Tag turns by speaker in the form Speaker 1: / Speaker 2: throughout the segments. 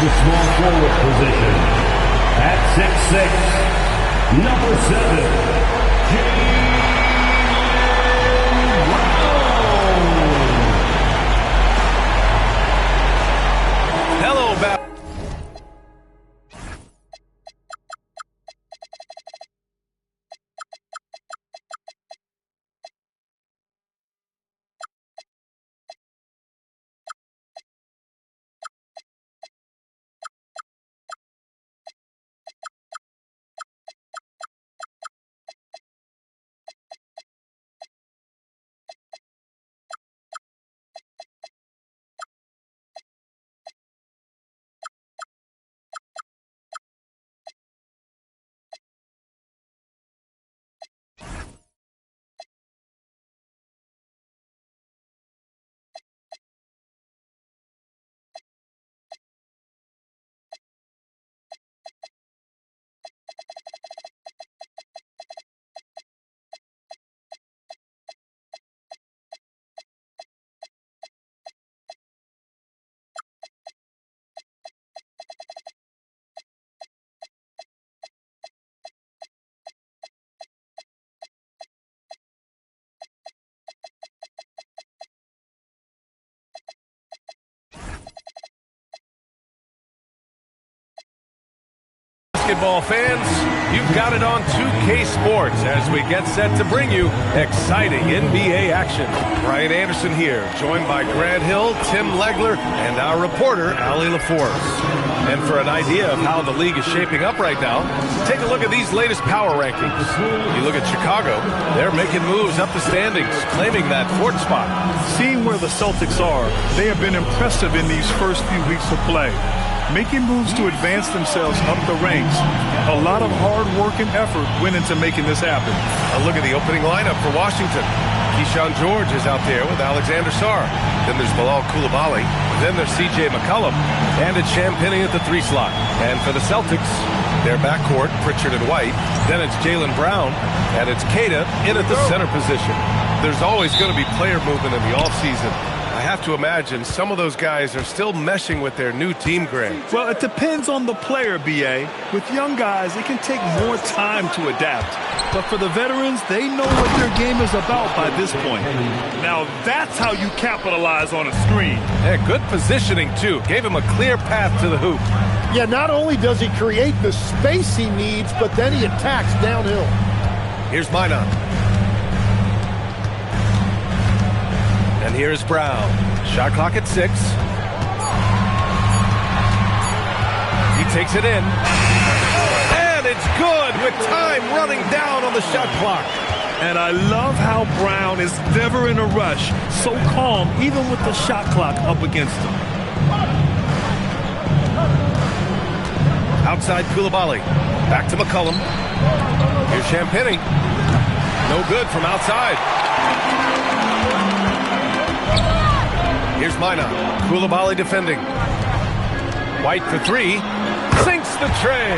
Speaker 1: the small forward position. At 6'6", number 7,
Speaker 2: Hello, basketball fans, you've got it on 2K Sports as we get set to bring you exciting NBA action. Brian Anderson here, joined by Grant Hill, Tim Legler, and our reporter, Allie LaForce. And for an idea of how the league is shaping up right now, take a look at these latest power rankings. You look at Chicago, they're making moves up the standings, claiming that fourth spot.
Speaker 3: Seeing where the Celtics are, they have been impressive in these first few weeks of play, making moves to advance themselves up the ranks. A lot of hard work and effort went into making this happen.
Speaker 2: A look at the opening lineup for Washington. Keyshawn George is out there with Alexander Sarr. Then there's Bilal Coulibaly. Then there's C.J. McCollum. And it's Champagnie at the 3 slot. And for the Celtics, their backcourt, Pritchard and White. Then it's Jaylen Brown. And it's Queta in at the center position. There's always going to be player movement in the offseason. I have to imagine some of those guys are still meshing with their new team, Greg.
Speaker 3: Well, it depends on the player, B.A. With young guys, it can take more time to adapt. But for the veterans, they know what their game is about by this point. Now, that's how you capitalize on a screen.
Speaker 2: Yeah, good positioning, too. Gave him a clear path to the hoop.
Speaker 4: Yeah, not only does he create the space he needs, but then he attacks downhill.
Speaker 2: Here's Minot. And here's Brown. Shot clock at 6. He takes it in. And it's good with time running down on the shot clock.
Speaker 3: And I love how Brown is never in a rush. So calm, even with the shot clock up against him.
Speaker 2: Outside Coulibaly. Back to McCollum. Here's Champagnie. No good from outside. Here's Minot. Coulibaly defending. White for 3. Sinks the tray.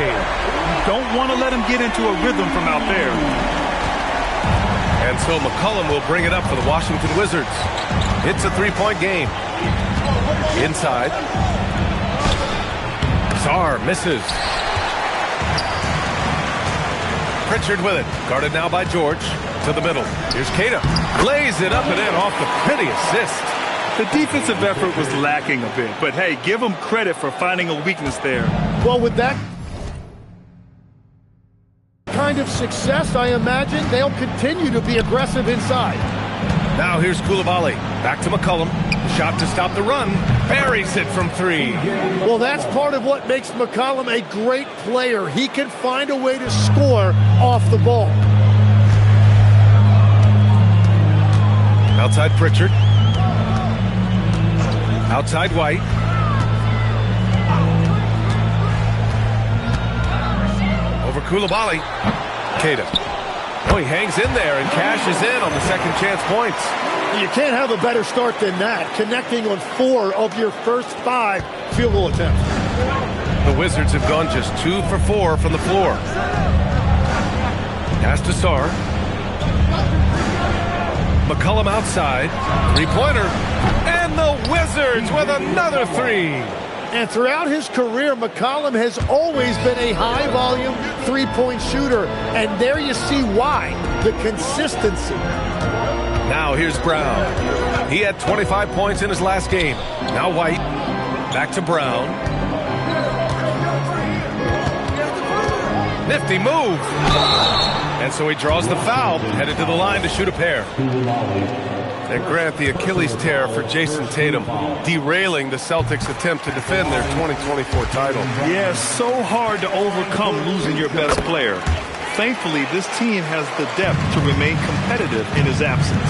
Speaker 3: Don't want to let him get into a rhythm from out there.
Speaker 2: And so McCollum will bring it up for the Washington Wizards. It's a 3-point game. Inside. Sarr misses. Pritchard with it. Guarded now by George. To the middle. Here's Queta. Lays it up and in off the pretty assist.
Speaker 3: The defensive effort was lacking a bit, but hey, give them credit for finding a weakness there.
Speaker 4: Well, with that kind of success, I imagine they'll continue to be aggressive inside.
Speaker 2: Now here's Coulibaly. Back to McCollum. Shot to stop the run. Buries it from 3.
Speaker 4: Well, that's part of what makes McCollum a great player. He can find a way to score off the ball.
Speaker 2: Outside Pritchard. Outside White. Over Coulibaly. Queta. Oh, he hangs in there and cashes in on the second chance points.
Speaker 4: You can't have a better start than that, connecting on 4 of your first 5 field goal attempts.
Speaker 2: The Wizards have gone just 2 for 4 from the floor. Pass to Sarr. McCollum outside. 3-pointer. And the Wizards with another 3.
Speaker 4: And throughout his career, McCollum has always been a high-volume three-point shooter. And there you see why, the consistency.
Speaker 2: Now here's Brown. He had 25 points in his last game. Now White. Back to Brown. Nifty move. And so he draws the foul, headed to the line to shoot a pair. And Grant, the Achilles tear for Jason Tatum, derailing the Celtics' attempt to defend their 2024 title.
Speaker 3: Yeah, so hard to overcome losing your best player. Thankfully, this team has the depth to remain competitive in his absence.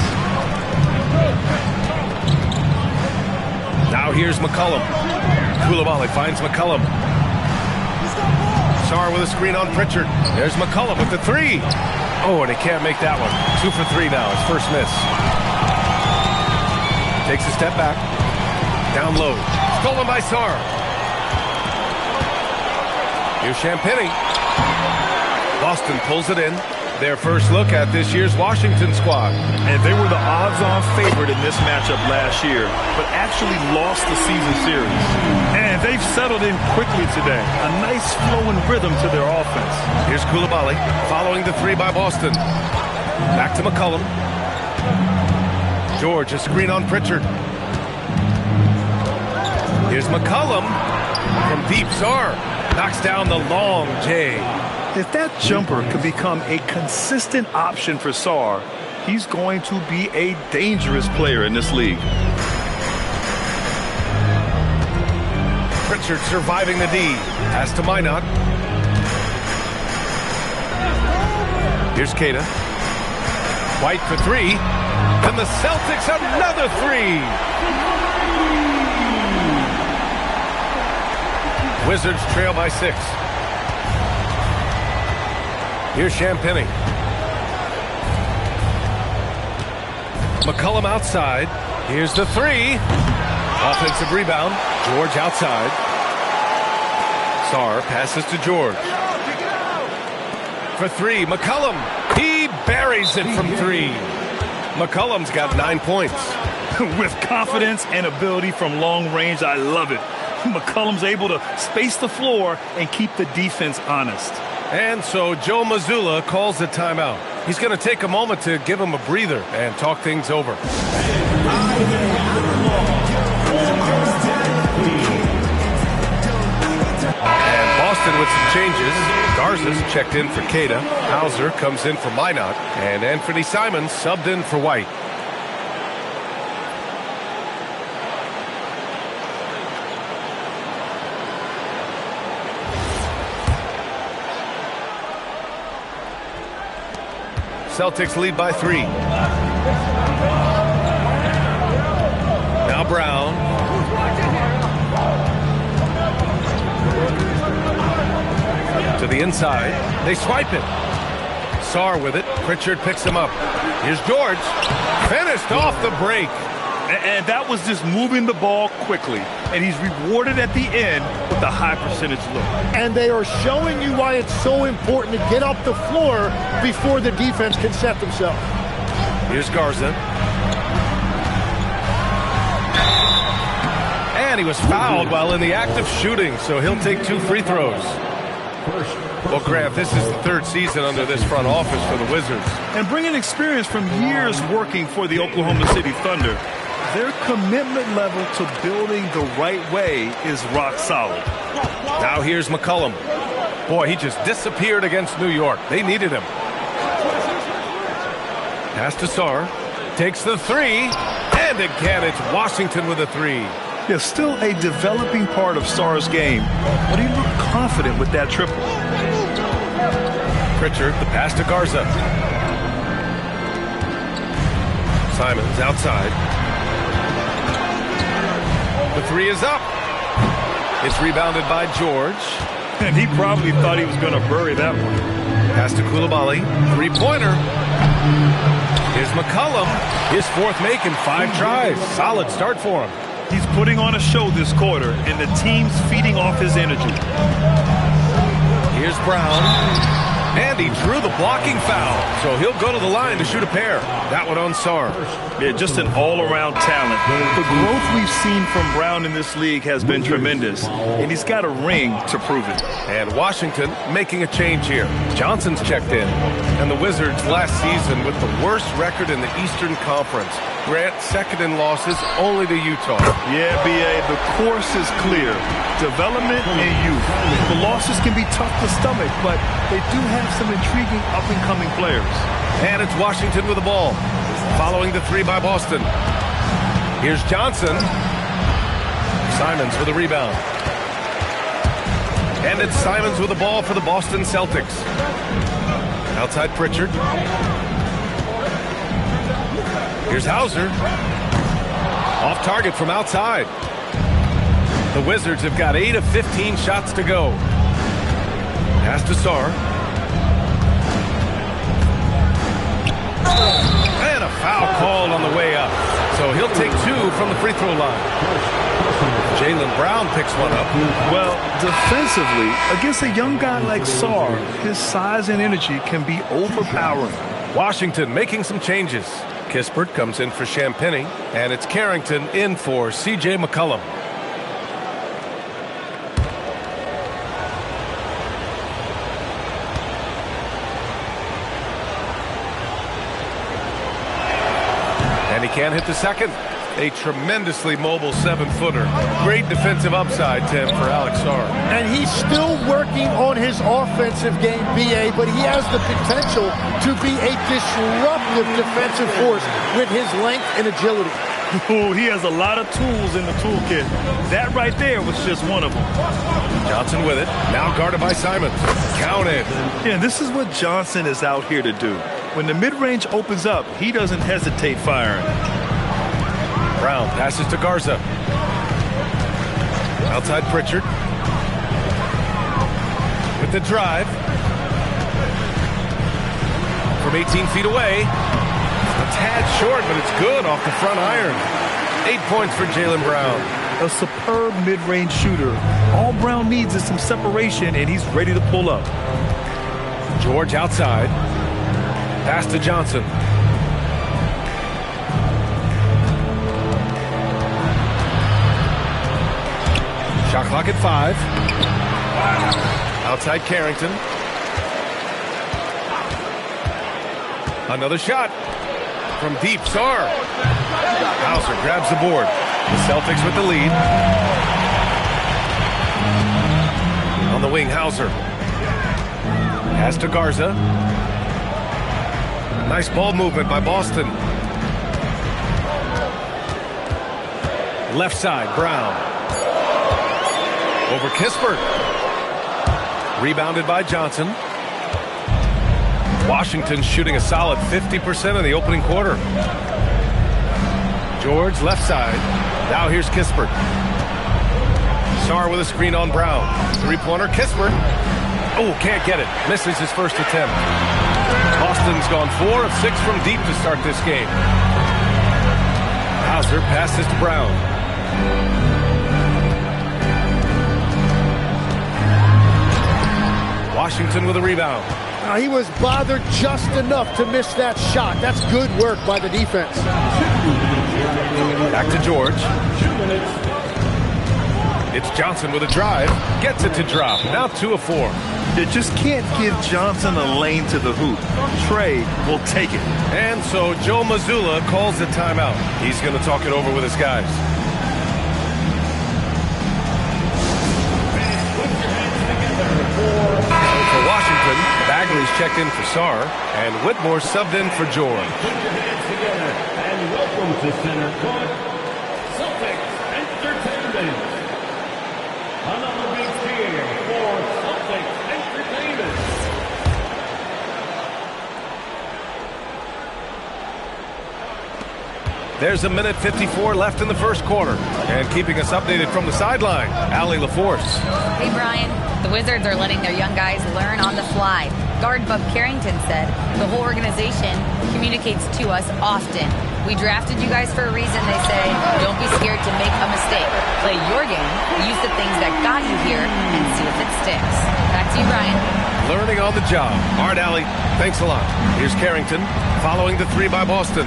Speaker 2: Now here's McCollum. Coulibaly finds McCollum. Sarr with a screen on Pritchard. There's McCollum with the three. Oh, and he can't make that one. 2 for 3 now, his first miss. Takes a step back. Down low. Stolen by Sarr. Here's Champagnie. Boston pulls it in. Their first look at this year's Washington squad.
Speaker 3: And they were the odds-on favorite in this matchup last year, but actually lost the season series. And they've settled in quickly today. A nice flowing rhythm to their offense.
Speaker 2: Here's Coulibaly following the three by Boston. Back to McCollum. George, a screen on Pritchard. Here's McCollum from deep. Sarr knocks down the long J.
Speaker 3: If that jumper could become a consistent option for Sarr, he's going to be a dangerous player in this league.
Speaker 2: Pritchard surviving the D. Pass to Minot. Here's Keita. White for three. And the Celtics another three. Wizards trail by 6. Here's Champagnie. McCollum outside. Here's the three. Offensive rebound. George outside. Sarr passes to George. For three, McCollum. He buries it from 3. McCollum's got 9 points.
Speaker 3: With confidence and ability from long range, I love it. McCollum's able to space the floor and keep the defense honest.
Speaker 2: And so Joe Mazzulla calls the timeout. He's going to take a moment to give him a breather and talk things over. And Boston with some changes. Garza's checked in for Keita. Hauser comes in for Minot. And Anthony Simons subbed in for White. Celtics lead by 3. Now Brown. To the inside. They swipe it. Sarr with it. Pritchard picks him up. Here's George. Finished off the break.
Speaker 3: And that was just moving the ball quickly. And he's rewarded at the end with a high percentage look.
Speaker 4: And they are showing you why it's so important to get up the floor before the defense can set themselves.
Speaker 2: Here's Garza. And he was fouled while in the act of shooting, so he'll take 2 free throws. Well, Grant, this is the 3rd season under this front office for the Wizards.
Speaker 3: And bringing experience from years working for the Oklahoma City Thunder, their commitment level to building the right way is rock solid.
Speaker 2: Now here's McCollum. Boy, he just disappeared against New York. They needed him. Pass to Sarr. Takes the 3. And again, it's Washington with a 3.
Speaker 3: Yeah, still a developing part of Sarr's game, but he looked confident with that triple.
Speaker 2: Pritchard, the pass to Garza. Simons outside. The 3 is up. It's rebounded by George.
Speaker 3: And he probably thought he was going to bury that one.
Speaker 2: Pass to Coulibaly. 3-pointer. Here's McCollum. His 4th make in 5 tries. Solid start for him.
Speaker 3: He's putting on a show this quarter, and the team's feeding off his energy.
Speaker 2: Here's Brown. And he drew the blocking foul. So he'll go to the line to shoot a pair. That one on Sarr.
Speaker 3: Yeah, just an all-around talent. The growth we've seen from Brown in this league has been tremendous, and he's got a ring to prove it.
Speaker 2: And Washington making a change here. Johnson's checked in. And the Wizards last season with the worst record in the Eastern Conference. Grant second in losses only to Utah.
Speaker 3: Yeah, B.A., the course is clear. Development and youth. The losses can be tough to stomach, but they do have some intriguing up-and-coming players.
Speaker 2: And it's Washington with the ball. Following the three by Boston. Here's Johnson. Simons with a rebound. And it's Simons with the ball for the Boston Celtics. Outside Pritchard. Here's Hauser. Off target from outside. The Wizards have got 8 of 15 shots to go. Pass to Sarr. And a foul called on the way up. So he'll take 2 from the free throw line. Jaylen Brown picks one up.
Speaker 3: Well, defensively, against a young guy like Sarr, his size and energy can be overpowering.
Speaker 2: Washington making some changes. Kispert comes in for Champagnie, and it's Carrington in for C.J. McCollum. And he can't hit the second. A tremendously mobile 7-footer. Great defensive upside, Tim, for Alex Sarr.
Speaker 4: And he's still working on his offensive game, B.A., but he has the potential to be a disruptive defensive force with his length and agility.
Speaker 3: Ooh, he has a lot of tools in the toolkit. That right there was just one of them.
Speaker 2: Johnson with it. Now guarded by Simons. Counted.
Speaker 3: Yeah, this is what Johnson is out here to do. When the mid-range opens up, he doesn't hesitate firing.
Speaker 2: Brown passes to Garza. Outside Pritchard. With the drive. From 18 feet away. A tad short, but it's good off the front iron. 8 points for Jaylen Brown.
Speaker 3: A superb mid-range shooter. All Brown needs is some separation, and he's ready to pull up.
Speaker 2: George outside. Pass to Johnson. Shot clock at 5. Outside Carrington. Another shot. From deep, Sarr. Hauser grabs the board. The Celtics with the lead. On the wing, Hauser. Pass to Garza. Nice ball movement by Boston. Left side, Brown. Over Kispert. Rebounded by Johnson. Washington shooting a solid 50% in the opening quarter. George left side. Now here's Kispert. Sarr with a screen on Brown. Three-pointer, Kispert. Oh, can't get it. Misses his first attempt. Boston's gone 4 of 6 from deep to start this game. Hauser passes to Brown. Washington with a rebound.
Speaker 4: He was bothered just enough to miss that shot. That's good work by the defense.
Speaker 2: Back to George. It's Johnson with a drive. Gets it to drop. Now 2 of 4.
Speaker 3: You just can't give Johnson a lane to the hoop. Trey will take it.
Speaker 2: And so Joe Mazzulla calls the timeout. He's going to talk it over with his guys. For Washington, Bagley's checked in for Sarr, and Whitmore subbed in for George.
Speaker 1: Put your hands together and welcome to Center Court, Celtics Entertainment. Another big cheer for Celtics Entertainment.
Speaker 2: There's a minute 54 left in the first quarter. And keeping us updated from the sideline, Allie LaForce.
Speaker 5: Hey, Brian. The Wizards are letting their young guys learn on the fly. Guard Bub Carrington said, the whole organization communicates to us often. We drafted you guys for a reason, they say. Don't be scared to make a mistake. Play your game, use the things that got you here, and see if it sticks. Back to you, Brian.
Speaker 2: learning on the job. All right, Allie, thanks a lot. Here's Carrington following the three by Boston.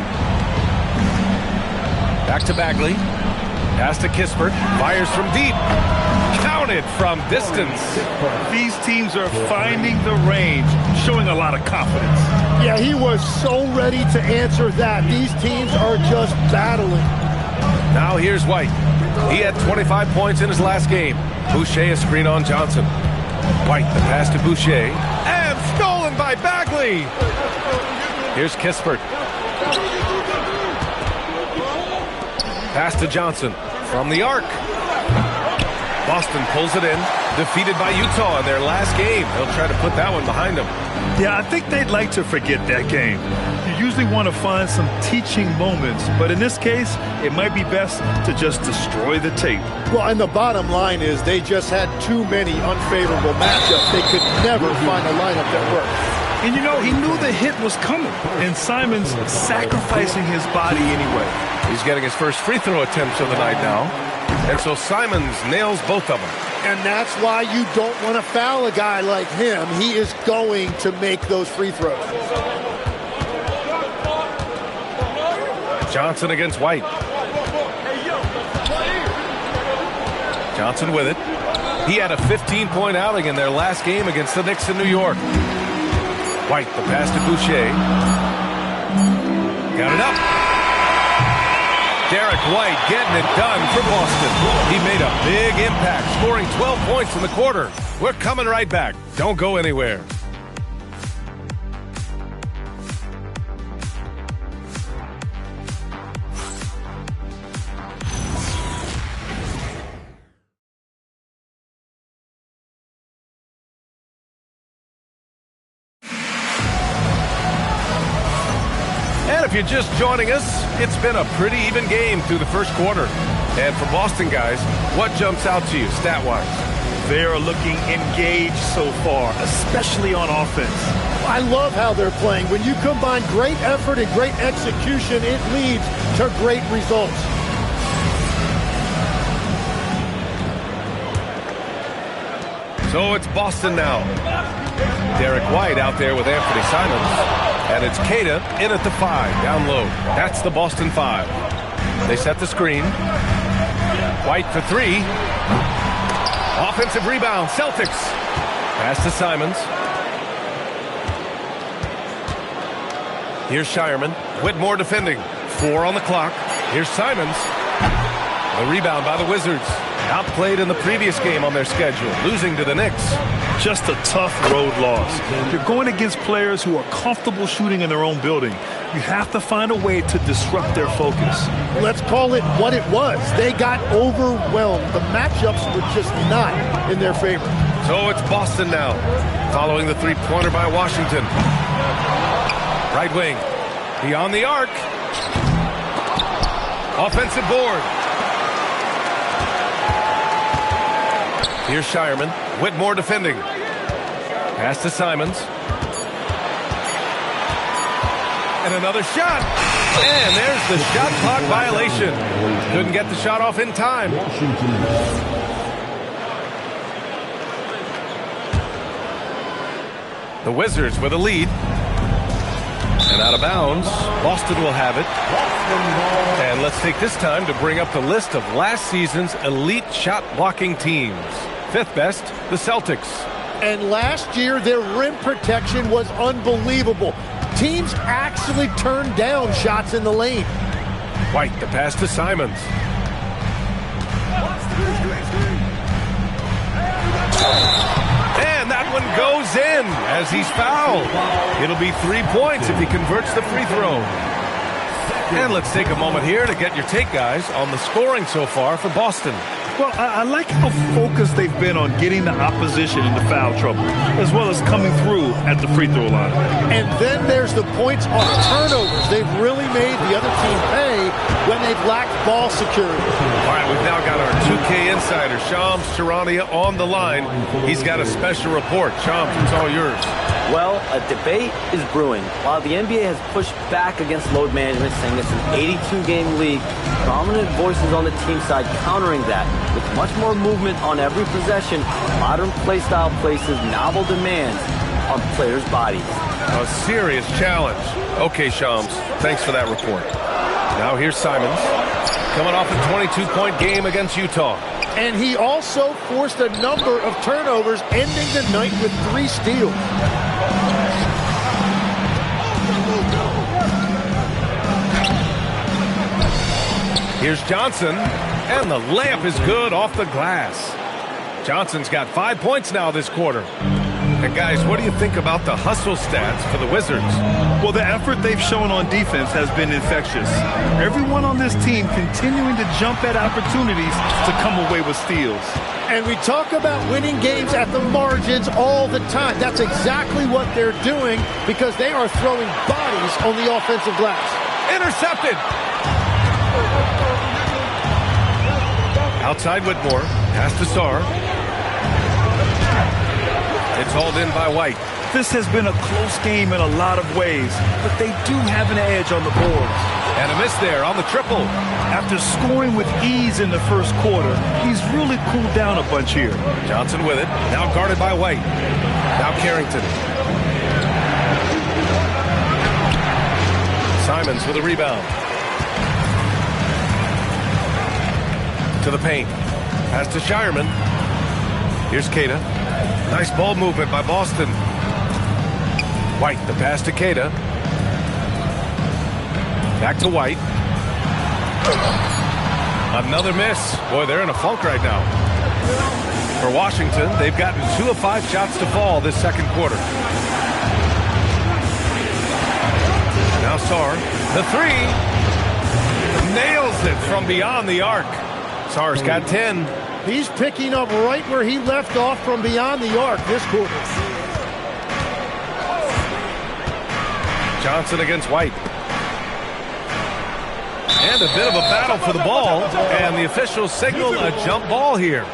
Speaker 2: Back to Bagley. Pass to Kispert. Fires from deep. Counted from distance.
Speaker 3: These teams are finding the range, showing a lot of confidence.
Speaker 4: Yeah, he was so ready to answer that. These teams are just battling.
Speaker 2: Now here's White. He had 25 points in his last game. Boucher a screen on Johnson. White, the pass to Boucher. And stolen by Bagley. Here's Kispert. Pass to Johnson from the arc. Boston pulls it in. Defeated by Utah in their last game. They'll try to put that one behind them.
Speaker 3: Yeah, I think they'd like to forget that game. You usually want to find some teaching moments, but in this case, it might be best to just destroy the tape.
Speaker 4: Well, and the bottom line is they just had too many unfavorable matchups. They could never find a lineup that worked.
Speaker 3: And you know, he knew the hit was coming, and Simon's sacrificing his body anyway.
Speaker 2: He's getting his first free throw attempts of the night now. And so Simons nails both of them.
Speaker 4: And that's why you don't want to foul a guy like him. He is going to make those free throws.
Speaker 2: Johnson against White. Johnson with it. He had a 15-point outing in their last game against the Knicks in New York. White, the pass to Boucher. Got it up. Derek White getting it done for Boston. He made a big impact, scoring 12 points in the quarter. We're coming right back. Don't go anywhere. If you're just joining us, it's been a pretty even game through the first quarter. And for Boston guys, what jumps out to you stat-wise?
Speaker 3: They are looking engaged so far, especially on offense.
Speaker 4: I love how they're playing. When you combine great effort and great execution, it leads to great results.
Speaker 2: So it's Boston now. Derek White out there with Anthony Simons. And it's Keita in at the 5, down low. That's the Boston 5. They set the screen. White for 3. Offensive rebound, Celtics. Pass to Simons. Here's Shireman. Whitmore defending. 4 on the clock. Here's Simons. The rebound by the Wizards. Outplayed in the previous game on their schedule, losing to the Knicks.
Speaker 3: Just a tough road loss. You're going against players who are comfortable shooting in their own building. You have to find a way to disrupt their focus.
Speaker 4: Let's call it what it was. They got overwhelmed. The matchups were just not in their favor.
Speaker 2: So it's Boston now, following the three-pointer by Washington. Right wing, beyond the arc. Offensive board. Here's Shireman. Whitmore defending. Pass to Simons. And another shot. And there's the shot clock violation. Couldn't get the shot off in time. The Wizards with a lead. And out of bounds. Boston will have it. And let's take this time to bring up the list of last season's elite shot blocking teams. 5th best, the Celtics.
Speaker 4: And last year, their rim protection was unbelievable. Teams actually turned down shots in the lane.
Speaker 2: White, the pass to Simons. And that one goes in as he's fouled. It'll be 3 points if he converts the free throw. And let's take a moment here to get your take, guys, on the scoring so far for Boston.
Speaker 3: Well, I like how focused they've been on getting the opposition into foul trouble, as well as coming through at the free throw line.
Speaker 4: And then there's the points on turnovers. They've really made the other team pay when they've lacked ball security.
Speaker 2: All right, we've now got our 2K insider, Shams Charania, on the line. He's got a special report. Shams, it's all yours.
Speaker 6: Well, a debate is brewing. While the NBA has pushed back against load management, saying it's an 82-game league, prominent voices on the team side countering that. With much more movement on every possession, modern play style places novel demands. on players' bodies.
Speaker 2: A serious challenge. Okay, Shams, thanks for that report. Now here's Simons, coming off a 22-point game against Utah.
Speaker 4: And he also forced a number of turnovers, ending the night with 3 steals.
Speaker 2: Here's Johnson, and the layup is good off the glass. Johnson's got 5 points now this quarter. And guys, what do you think about the hustle stats for the Wizards?
Speaker 3: Well, the effort they've shown on defense has been infectious. Everyone on this team continuing to jump at opportunities to come away with steals.
Speaker 4: And we talk about winning games at the margins all the time. That's exactly what they're doing because they are throwing bodies on the offensive glass.
Speaker 2: Intercepted. Outside Whitmore, pass to Sarr. It's hauled in by White.
Speaker 3: This has been a close game in a lot of ways, but they do have an edge on the boards.
Speaker 2: And a miss there on the triple.
Speaker 3: After scoring with ease in the first quarter, he's really cooled down a bunch here.
Speaker 2: Johnson with it, now guarded by White. Now Carrington. Simons with a rebound. To the paint. Pass to Shireman. Here's Queta. Nice ball movement by Boston. White, the pass to Queta. Back to White. Another miss. Boy, they're in a funk right now. For Washington, they've gotten 2 of 5 shots to fall this second quarter. Now Sarr, the 3. Nails it from beyond the arc. Sarr's got 10.
Speaker 4: He's picking up right where he left off from beyond the arc this quarter.
Speaker 2: Johnson against White. And a bit of a battle for the ball. And the officials signal a jump ball here.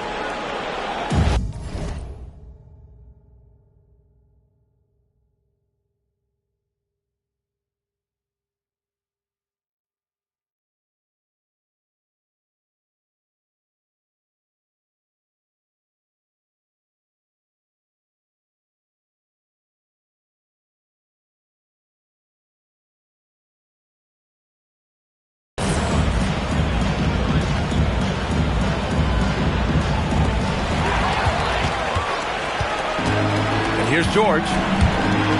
Speaker 2: Here's George.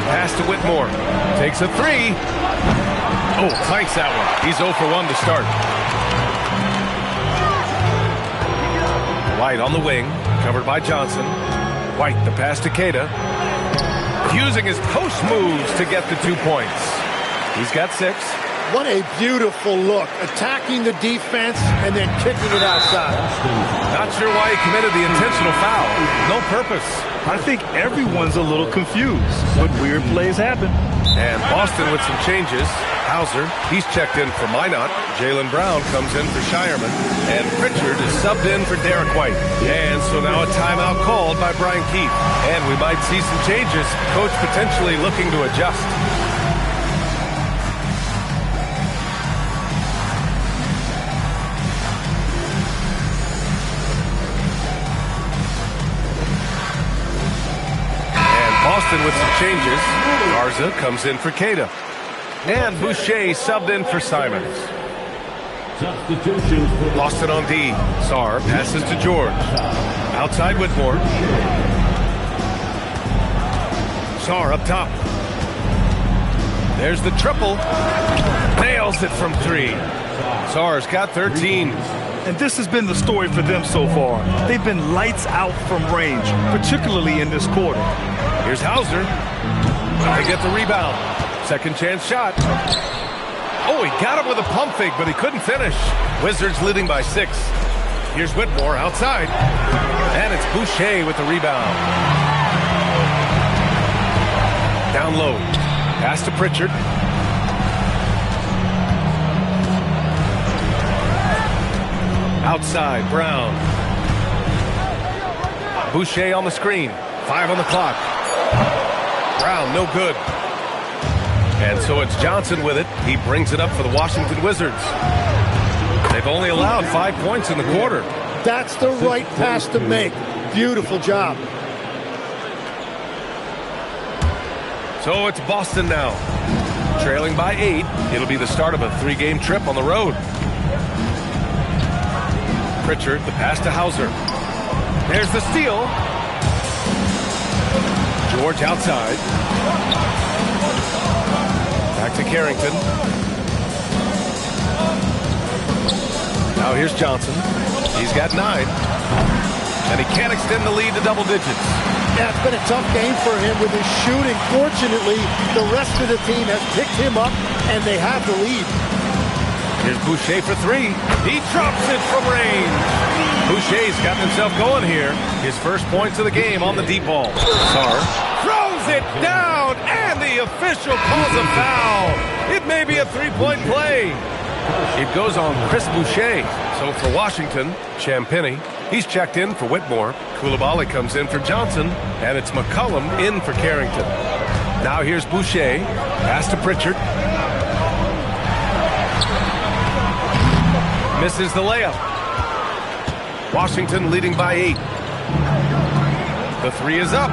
Speaker 2: Pass to Whitmore. Takes a 3. Oh, clanks that one. He's 0 for 1 to start. White on the wing. Covered by Johnson. White, the pass to Queta. Using his post moves to get the 2 points. He's got 6.
Speaker 4: What a beautiful look. Attacking the defense and then kicking it outside.
Speaker 2: Not sure why he committed the intentional foul. No purpose.
Speaker 3: I think everyone's a little confused, but weird plays happen.
Speaker 2: And Boston with some changes. Hauser, he's checked in for Minot. Jaylen Brown comes in for Shireman. And Pritchard is subbed in for Derek White. And so now a timeout called by Brian Keefe. And we might see some changes. Coach potentially looking to adjust. Boston with some changes. Garza comes in for Queta. And Boucher subbed in for Simons. Boston on D. Sarr passes to George. Outside Whitmore. Sarr up top. There's the triple. Nails it from 3. Sarr's got 13.
Speaker 3: And this has been the story for them so far. They've been lights out from range, particularly in this quarter.
Speaker 2: Here's Hauser. They get the rebound. Second chance shot. Oh, he got him with a pump fake, but he couldn't finish. Wizards leading by 6. Here's Whitmore outside. And it's Boucher with the rebound. Down low. Pass to Pritchard. Outside, Brown. Boucher on the screen. 5 on the clock. Brown, no good. And so it's Johnson with it. He brings it up for the Washington Wizards. They've only allowed 5 points in the quarter.
Speaker 4: That's the right pass to make. Beautiful job.
Speaker 2: So it's Boston now. Trailing by 8. It'll be the start of a 3-game trip on the road. Pritchard, the pass to Hauser. There's the steal. George outside. Back to Carrington. Now here's Johnson. He's got 9. And he can't extend the lead to double digits.
Speaker 4: Yeah, it's been a tough game for him with his shooting. Fortunately, the rest of the team has picked him up, and they have the lead.
Speaker 2: Here's Boucher for 3. He drops it from range. Boucher's gotten himself going here. His first points of the game on the deep ball. Sarr throws it down, and the official calls a foul. It may be a 3-point play. It goes on Chris Boucher. So for Washington, Champagnie. He's checked in for Whitmore. Coulibaly comes in for Johnson, and it's McCollum in for Carrington. Now here's Boucher. Pass to Pritchard. Misses the layup. Washington leading by 8. The 3 is up.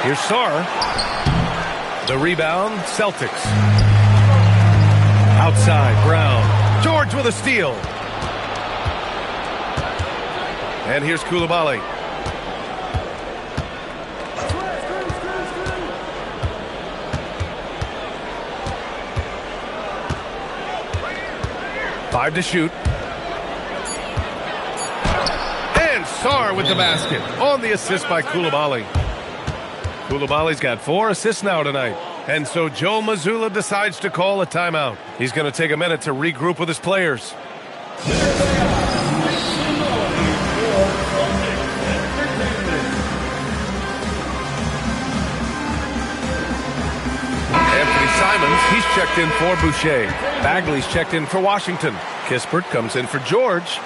Speaker 2: Here's Sarr. The rebound, Celtics. Outside, Brown. George with a steal. And here's Coulibaly. Five to shoot. And Sarr with the basket on the assist by Coulibaly. Coulibaly's got 4 assists now tonight. And so Joe Mazzulla decides to call a timeout. He's going to take a minute to regroup with his players. Simons, he's checked in for Boucher. Bagley's checked in for Washington. Kispert comes in for George.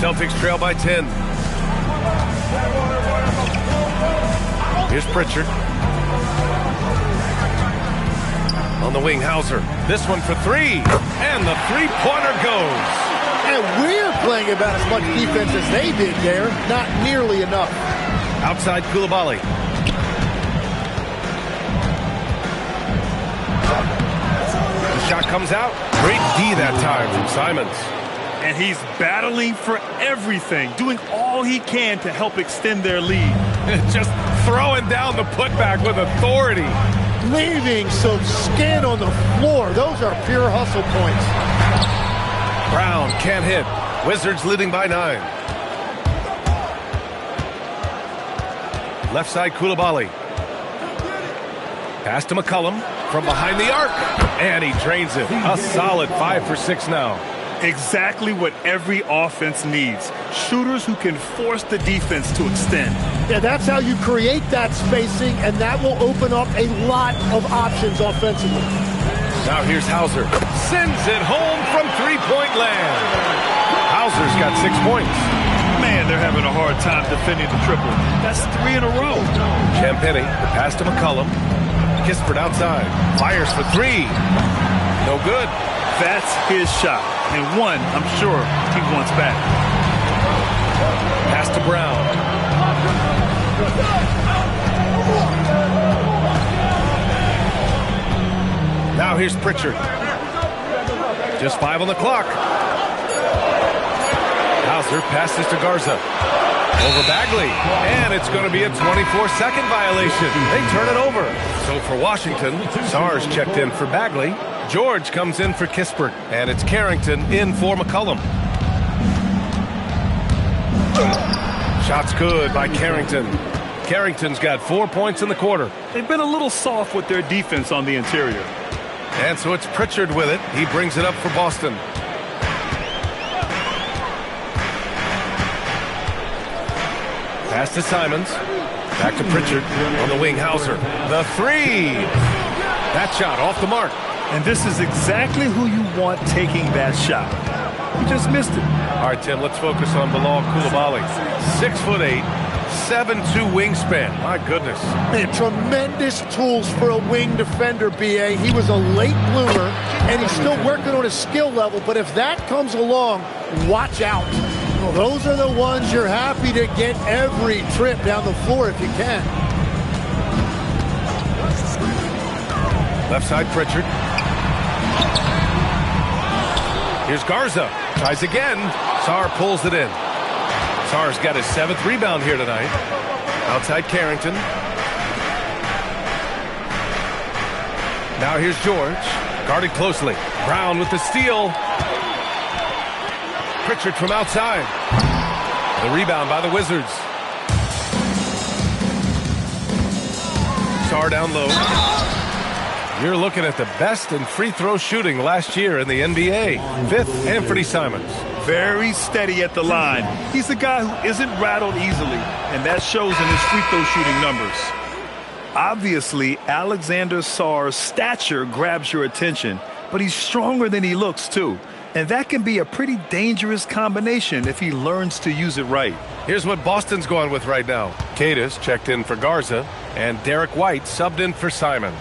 Speaker 2: Celtics trail by 10. Here's Pritchard. On the wing, Hauser. This one for 3. And the 3-pointer goes.
Speaker 4: And we're playing about as much defense as they did there. Not nearly enough.
Speaker 2: Outside Coulibaly. The shot comes out. Great D that time from Simons.
Speaker 3: And he's battling for everything, doing all he can to help extend their lead.
Speaker 2: Just throwing down the putback with authority.
Speaker 4: Leaving some skin on the floor. Those are pure hustle points.
Speaker 2: Brown can't hit. Wizards leading by 9. Left side, Coulibaly. Pass to McCollum from behind the arc. And he drains it. A solid 5 for 6 now.
Speaker 3: Exactly what every offense needs. Shooters who can force the defense to extend.
Speaker 4: Yeah, that's how you create that spacing, and that will open up a lot of options offensively.
Speaker 2: Now here's Hauser. Sends it home from 3-point land. Hauser's got 6 points.
Speaker 3: Man, they're having a hard time defending the triple. That's 3 in a row.
Speaker 2: Champagnie, the pass to McCollum. Kispert outside. Fires for 3. No good.
Speaker 3: That's his shot. And one, I'm sure, he wants back.
Speaker 2: Pass to Brown. Now here's Pritchard. Just 5 on the clock. Hauser passes to Garza. Over Bagley. And it's going to be a 24-second violation. They turn it over. So for Washington, Sarr's checked in for Bagley. George comes in for Kispert, and it's Carrington in for McCollum. Shot's good by Carrington. Carrington's got 4 points in the quarter.
Speaker 3: They've been a little soft with their defense on the interior.
Speaker 2: And so it's Pritchard with it. He brings it up for Boston. Pass to Simons. Back to Pritchard on the wing. Hauser. The three. That shot off the mark.
Speaker 3: And this is exactly who you want taking that shot. He just missed it.
Speaker 2: All right, Tim, let's focus on Bilal Coulibaly. 6'8", 7'2" wingspan. My goodness.
Speaker 4: Man, tremendous tools for a wing defender, B.A. He was a late bloomer, and he's still working on his skill level. But if that comes along, watch out. Well, those are the ones you're happy to get every trip down the floor if you can.
Speaker 2: Left side, Pritchard. Here's Garza. Tries again. Sarr pulls it in. Sarr's got his 7th rebound here tonight. Outside Carrington. Now here's George. Guarded closely. Brown with the steal. Pritchard from outside. The rebound by the Wizards. Sarr down low. You're looking at the best in free throw shooting last year in the NBA. 5th, Anthony Simons.
Speaker 3: Very steady at the line. He's the guy who isn't rattled easily, and that shows in his free throw shooting numbers. Obviously, Alexander Sarr's stature grabs your attention, but he's stronger than he looks, too. And that can be a pretty dangerous combination if he learns to use it right.
Speaker 2: Here's what Boston's going with right now. Cadis checked in for Garza, and Derek White subbed in for Simons.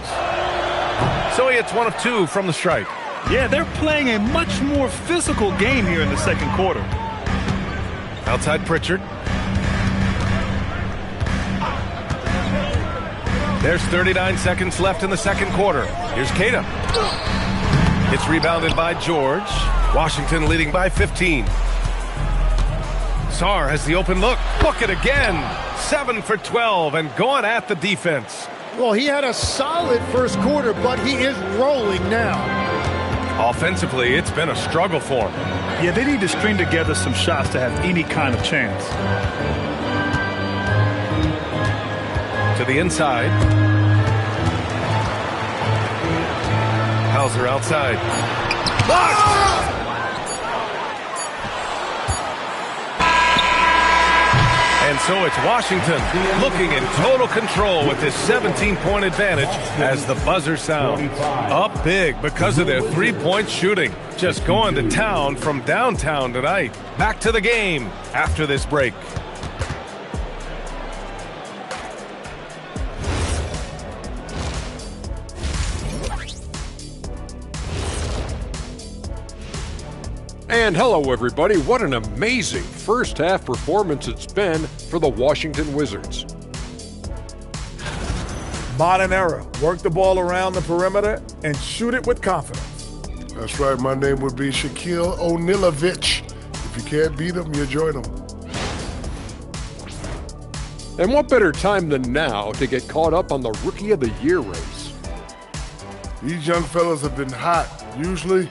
Speaker 2: So he hits 1 of 2 from the stripe.
Speaker 3: Yeah, they're playing a much more physical game here in the second quarter.
Speaker 2: Outside Pritchard. There's 39 seconds left in the second quarter. Here's Queta. It's rebounded by George. Washington leading by 15. Sarr has the open look. Book it again. 7 for 12 and going at the defense.
Speaker 4: Well, he had a solid first quarter, but he is rolling now.
Speaker 2: Offensively, it's been a struggle for him.
Speaker 3: Yeah, they need to string together some shots to have any kind of chance.
Speaker 2: To the inside. Hauser outside. Blocked! And so it's Washington looking in total control with this 17-point advantage as the buzzer sounds. Up big because of their three-point shooting. Just going to town from downtown tonight. Back to the game after this break.
Speaker 7: And hello, everybody. What an amazing first-half performance it's been for the Washington Wizards.
Speaker 8: Modern era. Work the ball around the perimeter and shoot it with confidence.
Speaker 9: That's right. My name would be Shaquille O'Nealovich. If you can't beat him, you join him.
Speaker 7: And what better time than now to get caught up on the Rookie of the Year race?
Speaker 9: These young fellas have been hot. Usually,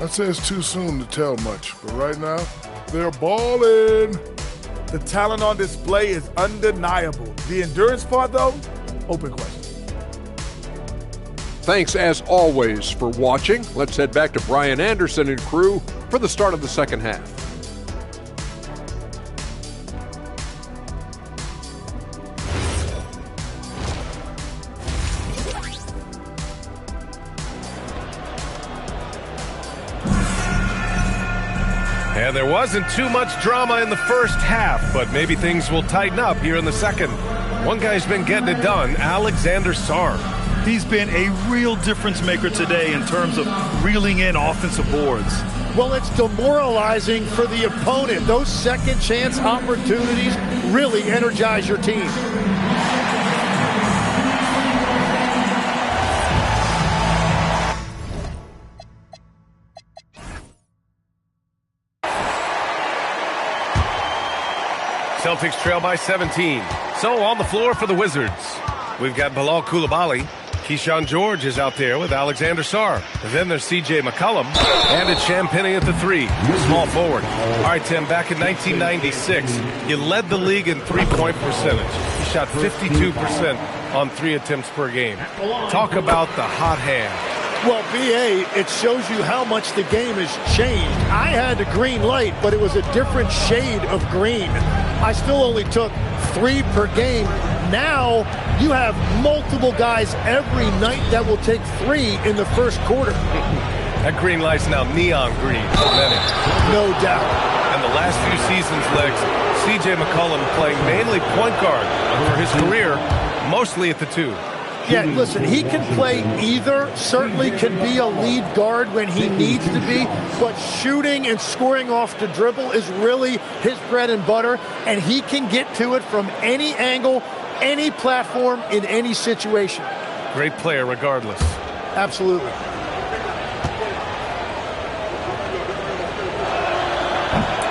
Speaker 9: I'd say it's too soon to tell much, but right now, they're balling.
Speaker 8: The talent on display is undeniable. The endurance part, though, open question.
Speaker 7: Thanks, as always, for watching. Let's head back to Brian Anderson and crew for the start of the second half.
Speaker 2: And there wasn't too much drama in the first half, but maybe things will tighten up here in the second. One guy's been getting it done, Alexander Sarr.
Speaker 3: He's been a real difference maker today in terms of reeling in offensive boards.
Speaker 4: Well, it's demoralizing for the opponent. Those second chance opportunities really energize your team.
Speaker 2: Celtics trail by 17. So on the floor for the Wizards, we've got Bilal Coulibaly, Keyshawn George is out there with Alexander Sarr. Then there's C.J. McCollum. And it's Champagnie at the 3. Small forward. All right, Tim, back in 1996, you led the league in three-point percentage. You shot 52% on 3 attempts per game. Talk about the hot hand.
Speaker 4: Well, B.A., it shows you how much the game has changed. I had a green light, but it was a different shade of green. I still only took 3 per game. Now you have multiple guys every night that will take 3 in the first quarter.
Speaker 2: That green light's now neon green for many.
Speaker 4: No doubt.
Speaker 2: And the last few seasons, Lex, C.J. McCollum playing mainly point guard for his career, mostly at the 2.
Speaker 4: Yeah, listen, he can play either, certainly can be a lead guard when he needs to be, but shooting and scoring off the dribble is really his bread and butter, and he can get to it from any angle, any platform, in any situation.
Speaker 2: Great player regardless.
Speaker 4: Absolutely.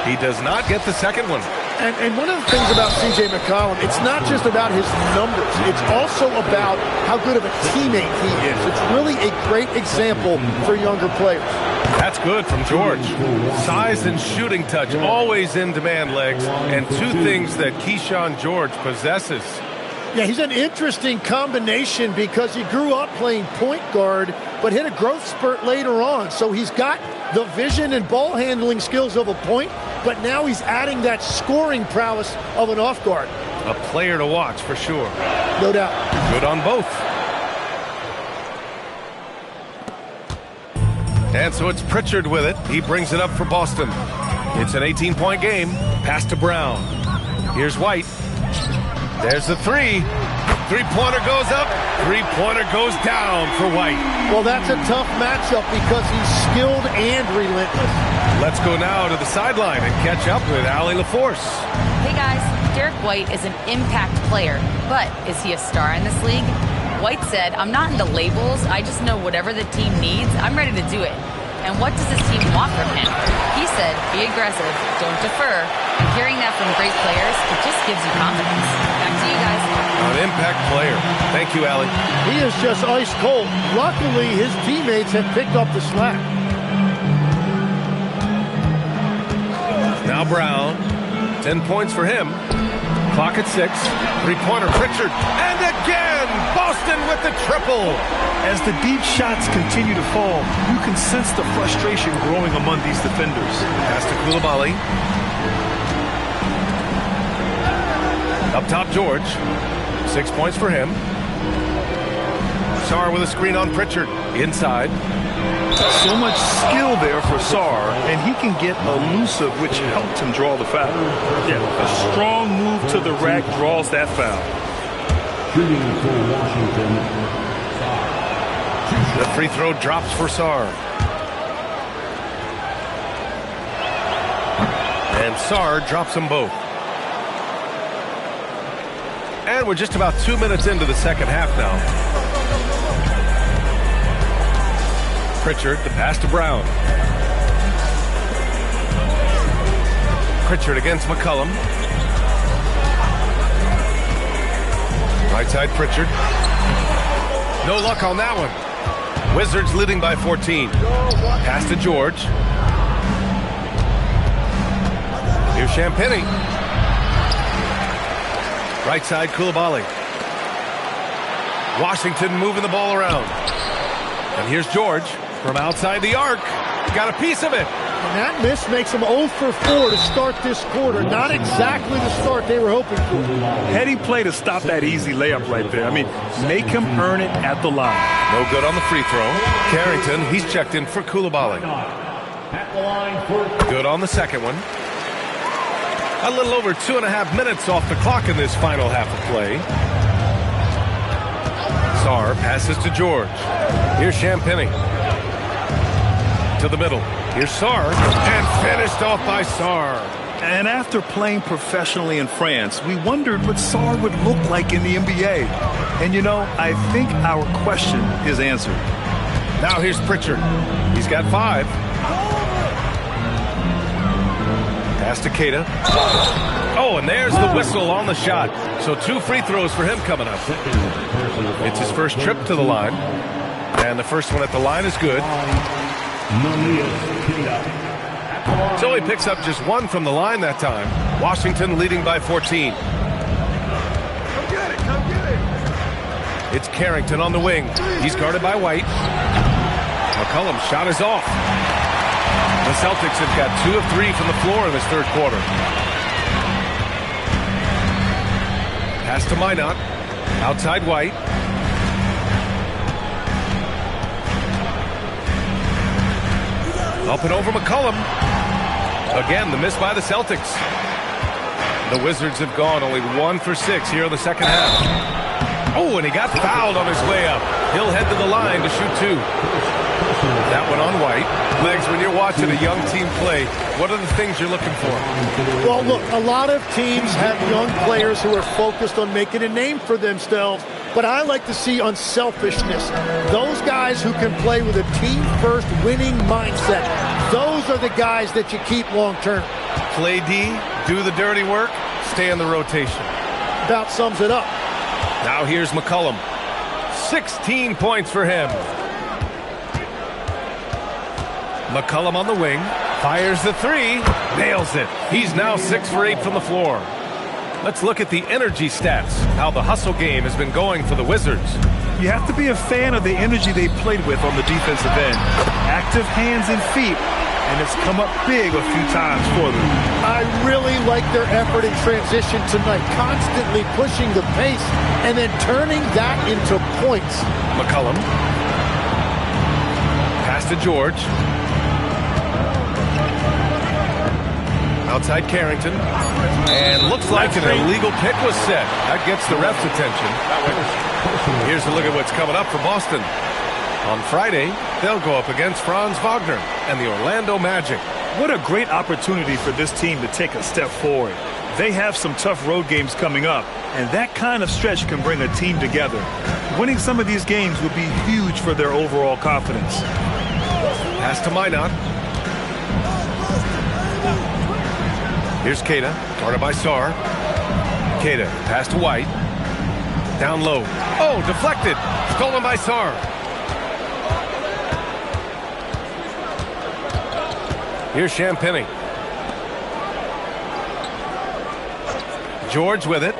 Speaker 2: He does not get the second one.
Speaker 4: And one of the things about C.J. McCollum, it's not just about his numbers. It's also about how good of a teammate he is. It's really a great example for younger players.
Speaker 2: That's good from George. Size and shooting touch, always in demand, Legs. And 2 things that Keyshawn George possesses.
Speaker 4: Yeah, he's an interesting combination because he grew up playing point guard, but hit a growth spurt later on. So he's got the vision and ball handling skills of a point, but now he's adding that scoring prowess of an off guard.
Speaker 2: A player to watch for sure.
Speaker 4: No doubt.
Speaker 2: Good on both. And so it's Pritchard with it. He brings it up for Boston. It's an 18-point game. Pass to Brown. Here's White. There's the 3. Three-pointer goes up. Three-pointer goes down for White.
Speaker 4: Well, that's a tough matchup because he's skilled and relentless.
Speaker 2: Let's go now to the sideline and catch up with Allie LaForce.
Speaker 5: Hey, guys. Derek White is an impact player, but is he a star in this league? White said, "I'm not into labels. I just know whatever the team needs, I'm ready to do it. And what does his team want from him?" He said, "Be aggressive, don't defer." And hearing that from great players, it just gives you confidence. Back to you guys.
Speaker 2: An impact player. Thank you, Allie.
Speaker 4: He is just ice cold. Luckily, his teammates have picked up the slack.
Speaker 2: Now Brown. 10 points for him. Clock at 6. Three-pointer Pritchard. And again, Boston with the triple.
Speaker 3: As the deep shots continue to fall, you can sense the frustration growing among these defenders.
Speaker 2: Pass to Koulibaly. Up top, George. 6 points for him. Sarr with a screen on Pritchard. Inside.
Speaker 3: So much skill there for Sarr, and he can get elusive, which helped him draw the foul. Yeah, a strong move to the rack draws that foul.
Speaker 1: Shooting for Washington.
Speaker 2: The free throw drops for Sarr. And Sarr drops them both. And we're just about 2 minutes into the second half now. Pritchard, the pass to Brown. Pritchard against McCollum. Right side Pritchard. No luck on that one. Wizards leading by 14. Pass to George. Here's Champagnie. Right side Koulibaly. Washington moving the ball around. And here's George from outside the arc. Got a piece of it.
Speaker 4: And that miss makes them 0 for 4 to start this quarter. Not exactly the start they were hoping for.
Speaker 3: Heady play to stop that easy layup right there. I mean, make him earn it at the line.
Speaker 2: No good on the free throw. Carrington, he's checked in for Koulibaly.
Speaker 1: At the line for
Speaker 2: Good on the second one. A little over 2.5 minutes off the clock in this final half of play. Sarr passes to George. Here's Champagnie. To the middle. Here's Sarr. And finished off by Sarr.
Speaker 3: And after playing professionally in France, we wondered what Sarr would look like in the NBA. And you know, I think our question is answered.
Speaker 2: Now here's Pritchard. He's got 5. Pass to Keita. Oh, and there's the whistle on the shot. So 2 free throws for him coming up. It's his first trip to the line. And the first one at the line is good. So he picks up just 1 from the line that time. Washington leading by 14.
Speaker 8: Come get it, come get it.
Speaker 2: It's Carrington on the wing. He's guarded by White. McCollum's shot is off. The Celtics have got 2 of 3 from the floor in this third quarter. Pass to Minot. Outside White. Up and over McCollum. Again, the miss by the Celtics. The Wizards have gone only 1 for 6 here in the second half. Oh, and he got fouled on his way up. He'll head to the line to shoot 2. That one on White. Legs, when you're watching a young team play, what are the things you're looking for?
Speaker 4: Well, look, a lot of teams have young players who are focused on making a name for themselves, but I like to see unselfishness. Those guys who can play with a team-first winning mindset, those are the guys that you keep long-term.
Speaker 2: Play D, do the dirty work, stay in the rotation.
Speaker 4: About sums it up.
Speaker 2: Now here's McCollum. 16 points for him. McCollum on the wing, fires the 3, nails it. He's now 6 for 8 from the floor. Let's look at the energy stats, how the hustle game has been going for the Wizards.
Speaker 3: You have to be a fan of the energy they played with on the defensive end. Active hands and feet, and it's come up big a few times for them.
Speaker 4: I really like their effort in transition tonight, constantly pushing the pace and then turning that into points.
Speaker 2: McCollum. Pass to George. Outside Carrington. And looks like an illegal pick was set. That gets the ref's attention. Here's a look at what's coming up for Boston. On Friday, they'll go up against Franz Wagner and the Orlando Magic.
Speaker 3: What a great opportunity for this team to take a step forward. They have some tough road games coming up, and that kind of stretch can bring a team together. Winning some of these games would be huge for their overall confidence.
Speaker 2: Pass to Minot. Here's Keita, guarded by Sarr. Keita, pass to White. Down low. Oh, deflected. Stolen by Sarr. Here's Champagny. George with it.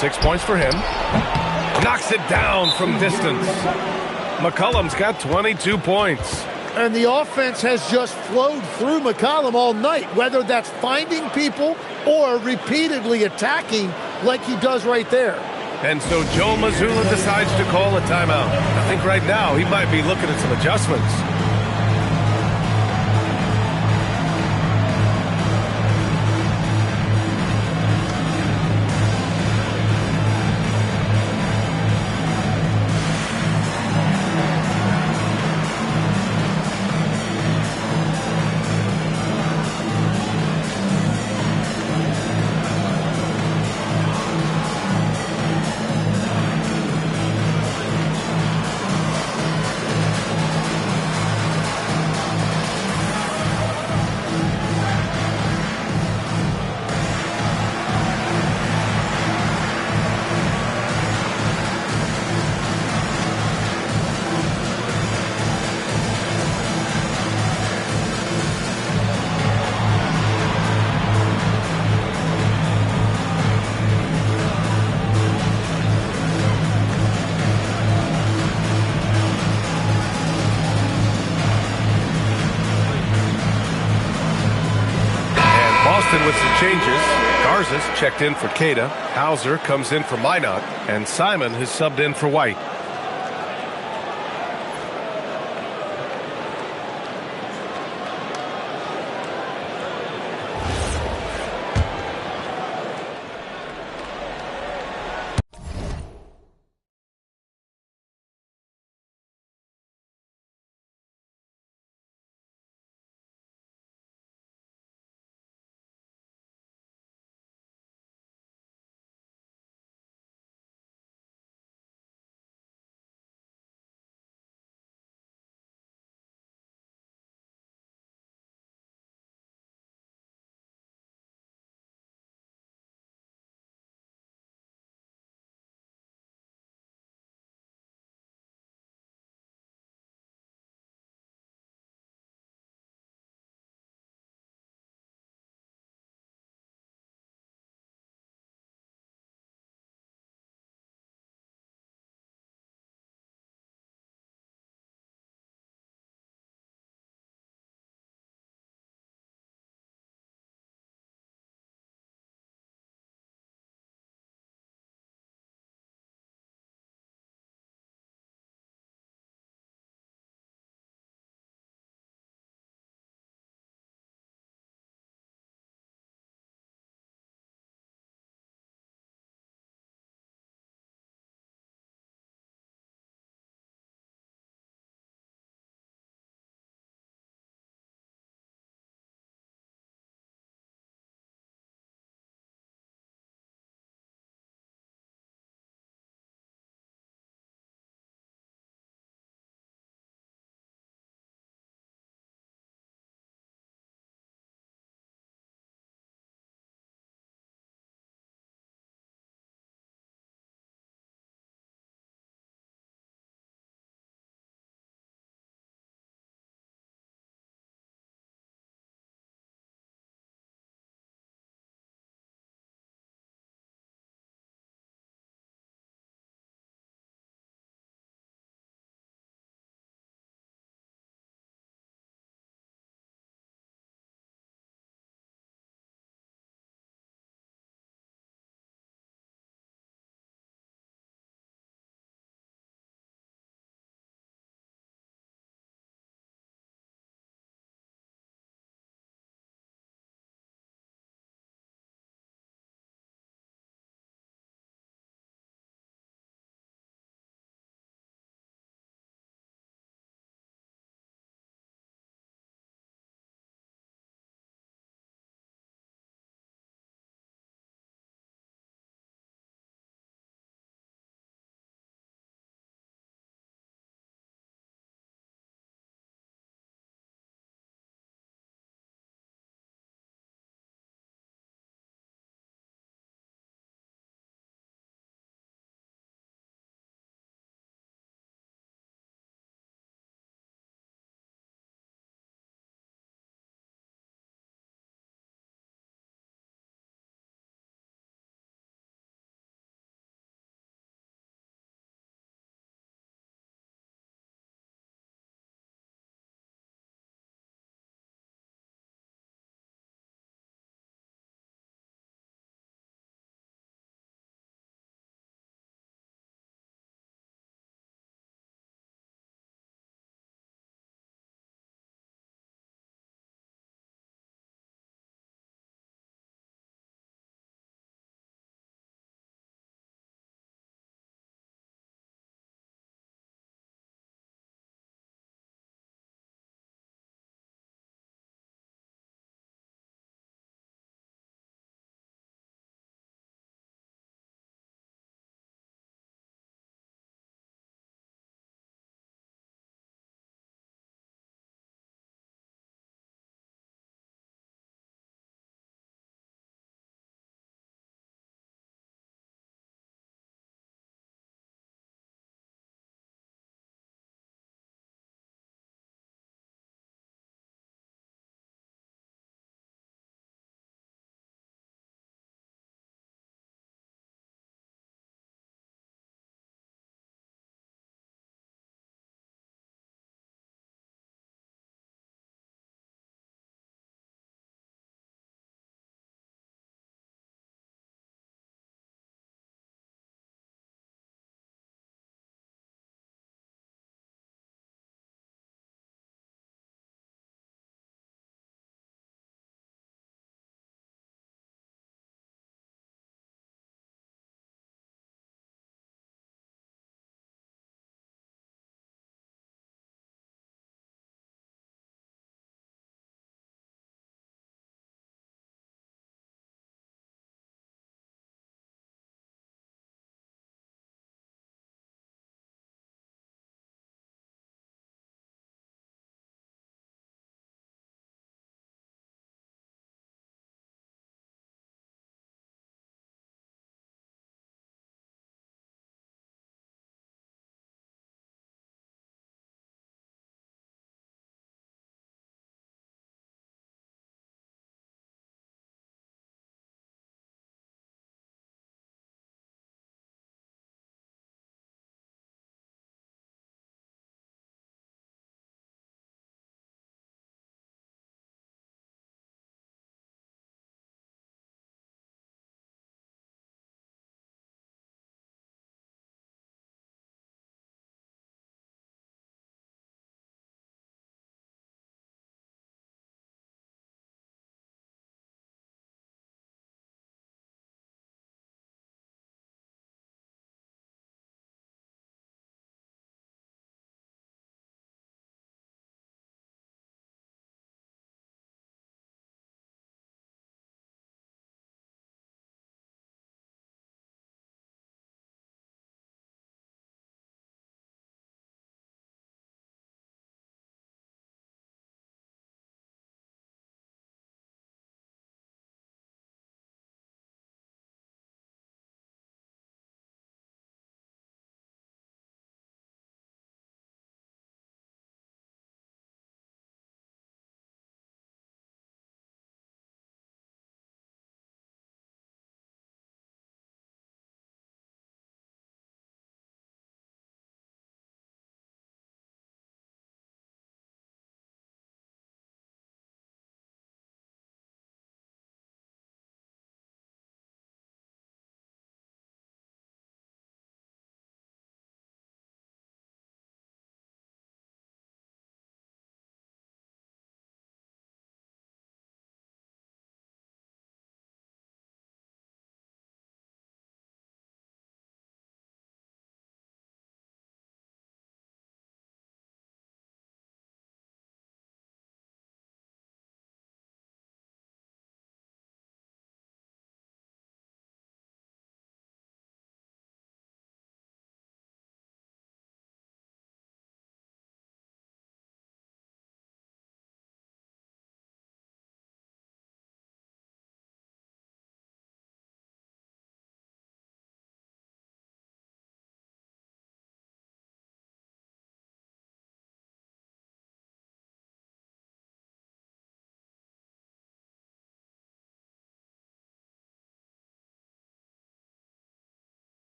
Speaker 2: 6 points for him. Knocks it down from distance. McCollum's got 22 points.
Speaker 4: And the offense has just flowed through McCollum all night, whether that's finding people or repeatedly attacking like he does right there.
Speaker 2: And so Joe Mazzulla decides to call a timeout. I think right now he might be looking at some adjustments. With some changes, Garza's checked in for Keita, Hauser comes in for Minot, and Simon has subbed in for White.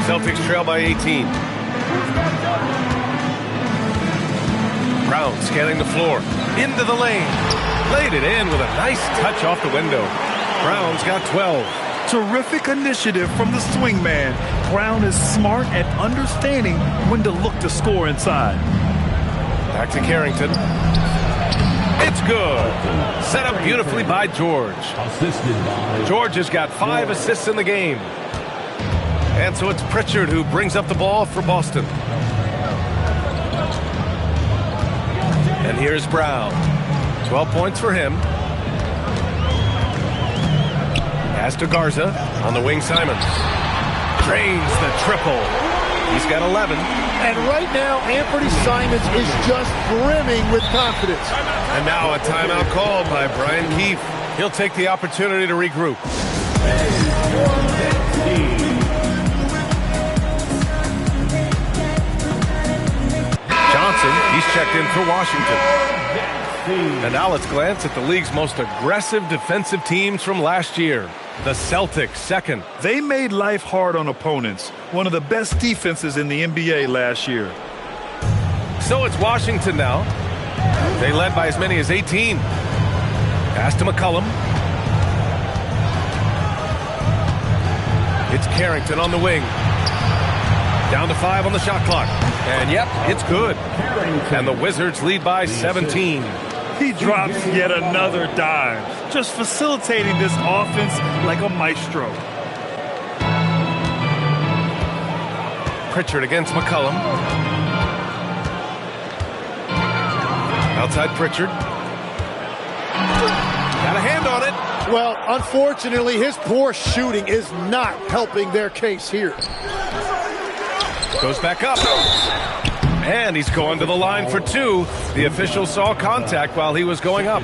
Speaker 2: Celtics trail by 18. Brown scanning the floor. Into the lane. Laid it in with a nice touch off the window. Brown's got 12.
Speaker 3: Terrific initiative from the swing man. Brown is smart at understanding when to look to score inside.
Speaker 2: Back to Carrington. It's good. Set up beautifully by George. George has got 5 assists in the game. And so it's Pritchard who brings up the ball for Boston. And here's Brown. 12 points for him. Pass to Garza. On the wing, Simons. Drains the triple. He's got 11.
Speaker 4: And right now, Anthony Simons is just brimming with confidence.
Speaker 2: And now a timeout called by Brian Keefe. He'll take the opportunity to regroup. Johnson, he's checked in for Washington. And now let's glance at the league's most aggressive defensive teams from last year. The Celtics, second.
Speaker 3: They made life hard on opponents. One of the best defenses in the NBA last year.
Speaker 2: So it's Washington now. They led by as many as 18. Pass to McCollum. It's Carrington on the wing. Down to 5 on the shot clock. And yep, it's good. And the Wizards lead by 17.
Speaker 3: He drops yet another dime, just facilitating this offense like a maestro.
Speaker 2: Pritchard against McCollum. Outside Pritchard. Got a hand on it.
Speaker 4: Well, unfortunately, his poor shooting is not helping their case here.
Speaker 2: Goes back up. And he's going to the line for 2. The official saw contact while he was going up.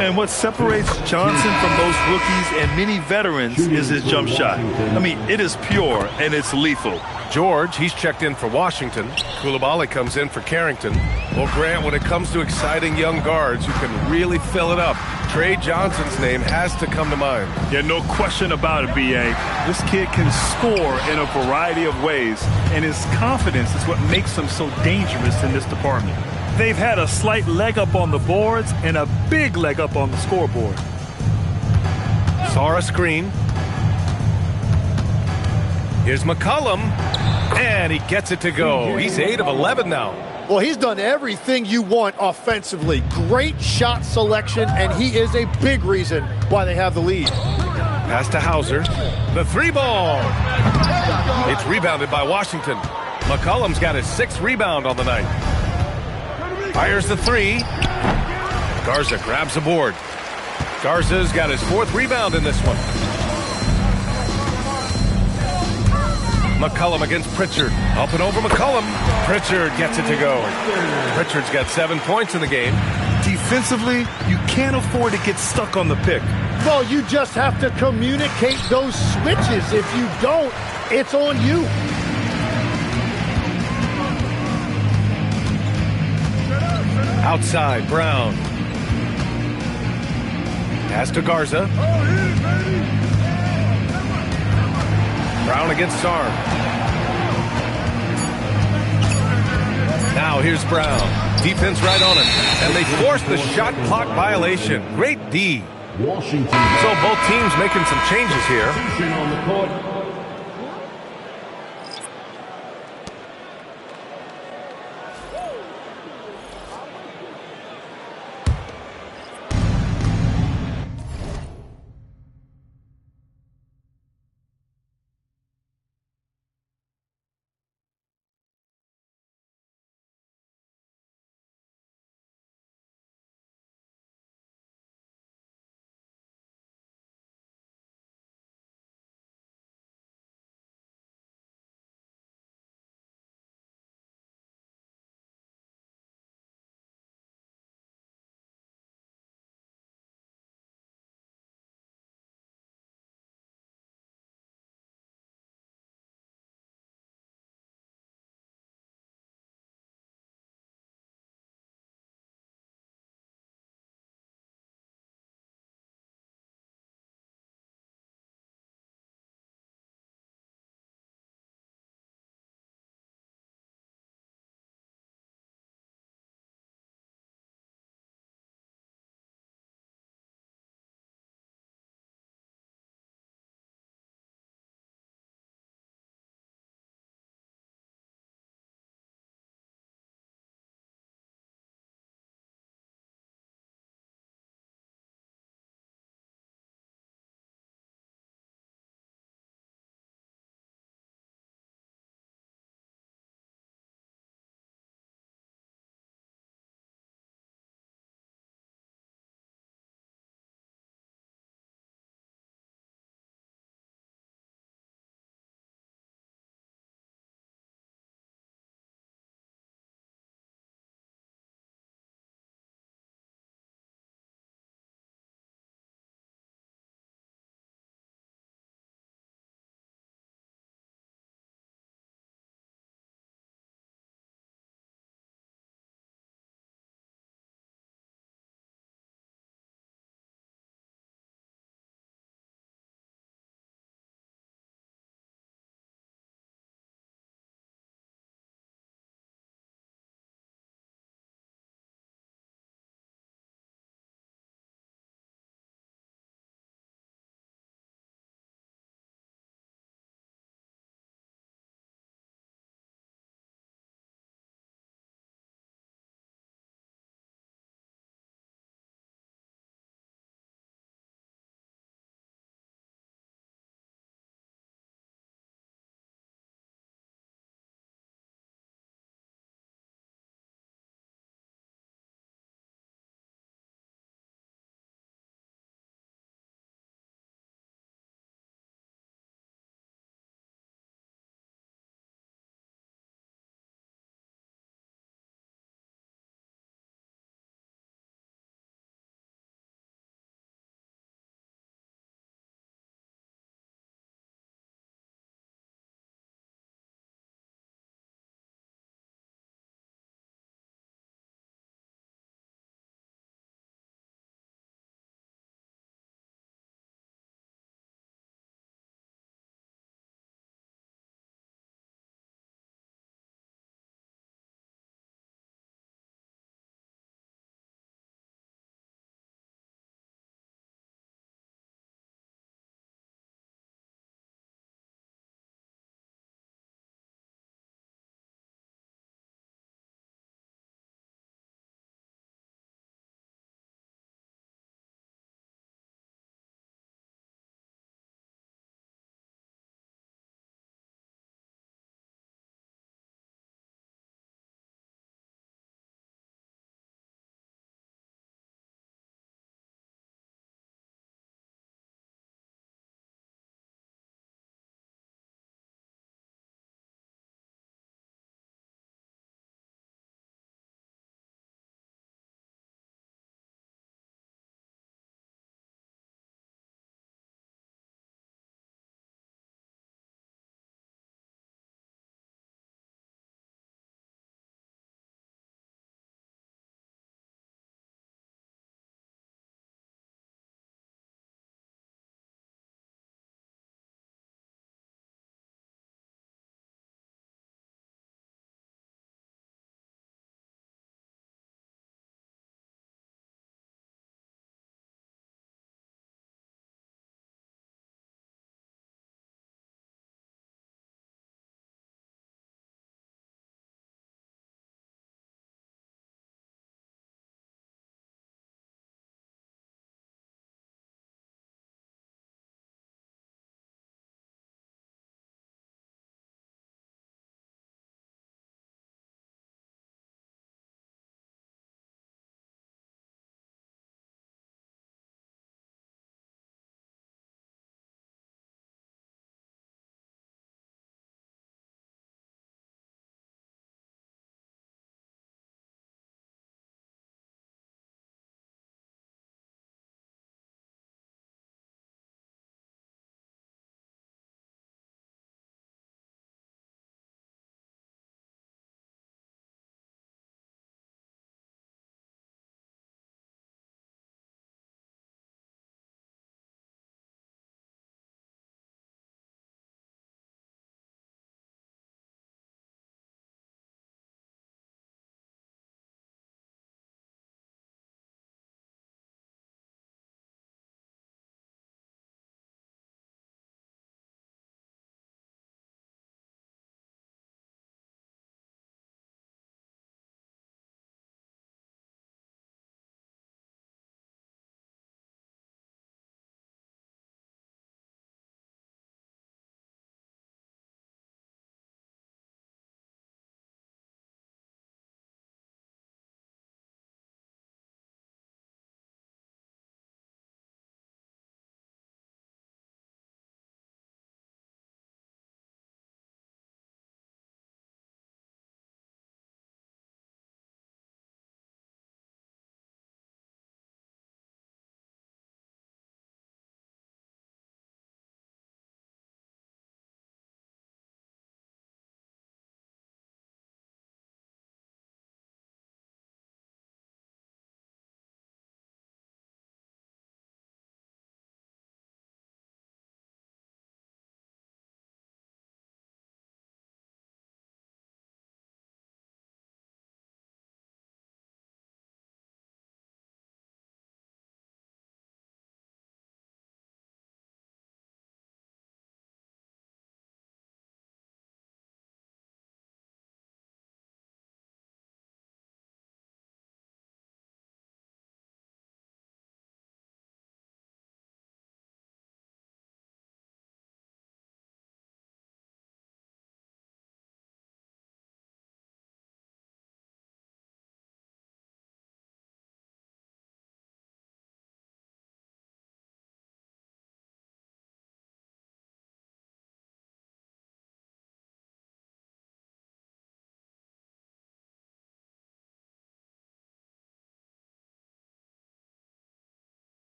Speaker 3: And what separates Johnson from those rookies and many veterans is his jump shot. I mean, it is pure and it's lethal.
Speaker 2: George, he's checked in for Washington. Coulibaly comes in for Carrington. Well, Grant, when it comes to exciting young guards who can really fill it up, Trey Johnson's name has to come to mind.
Speaker 3: Yeah, no question about it, B.A. This kid can score in a variety of ways, and his confidence is what makes him so dangerous in this department. They've had a slight leg up on the boards and a big leg up on the scoreboard.
Speaker 2: Saw a screen. Here's McCollum, and he gets it to go. He's 8 of 11 now.
Speaker 4: Well, he's done everything you want offensively. Great shot selection, and he is a big reason why they have the lead.
Speaker 2: Pass to Hauser. The 3-ball. It's rebounded by Washington. McCollum's got his 6th rebound on the night. Fires the 3. Garza grabs the board. Garza's got his 4th rebound in this one. McCollum against Pritchard. Up and over McCollum. Pritchard gets it to go. Pritchard's got 7 points in the game.
Speaker 3: Defensively, you can't afford to get stuck on the pick.
Speaker 4: Well, you just have to communicate those switches. If you don't, it's on you.
Speaker 2: Outside, Brown. Pass to Garza. Brown against Sarm. Now here's Brown. Defense right on him. And they force the shot clock violation. Great D.
Speaker 1: Washington.
Speaker 2: So both teams making some changes here.
Speaker 1: On the court.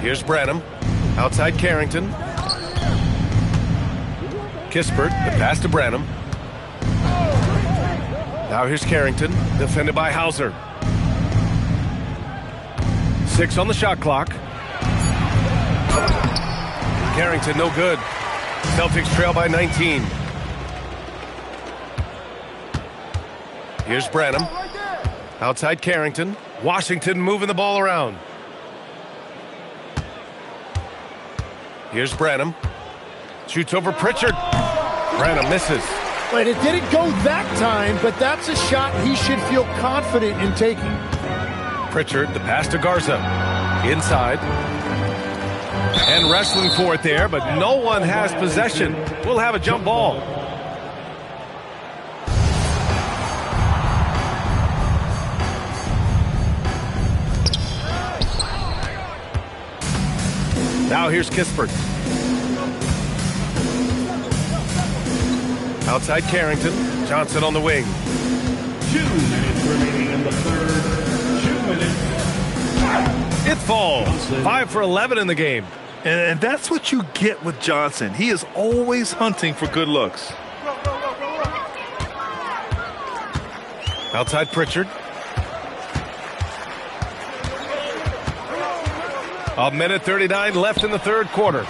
Speaker 2: Here's Branham. Outside Carrington. Kispert, the pass to Branham. Now here's Carrington, defended by Hauser. 6 on the shot clock. Carrington, no good. Celtics trail by 19. Here's Branham. Outside Carrington. Washington moving the ball around. Here's Branham. Shoots over Pritchard. Branham misses.
Speaker 4: But it didn't go that time, but that's a shot he should feel confident in taking.
Speaker 2: Pritchard, the pass to Garza. Inside. And wrestling for it there, but no one has possession. We'll have a jump ball. Now here's Kispert. Outside Carrington. Johnson on the wing.
Speaker 1: 2 minutes remaining in the third. 2 minutes.
Speaker 2: It falls. 5 for 11 in the game.
Speaker 3: And that's what you get with Johnson. He is always hunting for good looks.
Speaker 2: Outside Pritchard. A minute 39 left in the third quarter.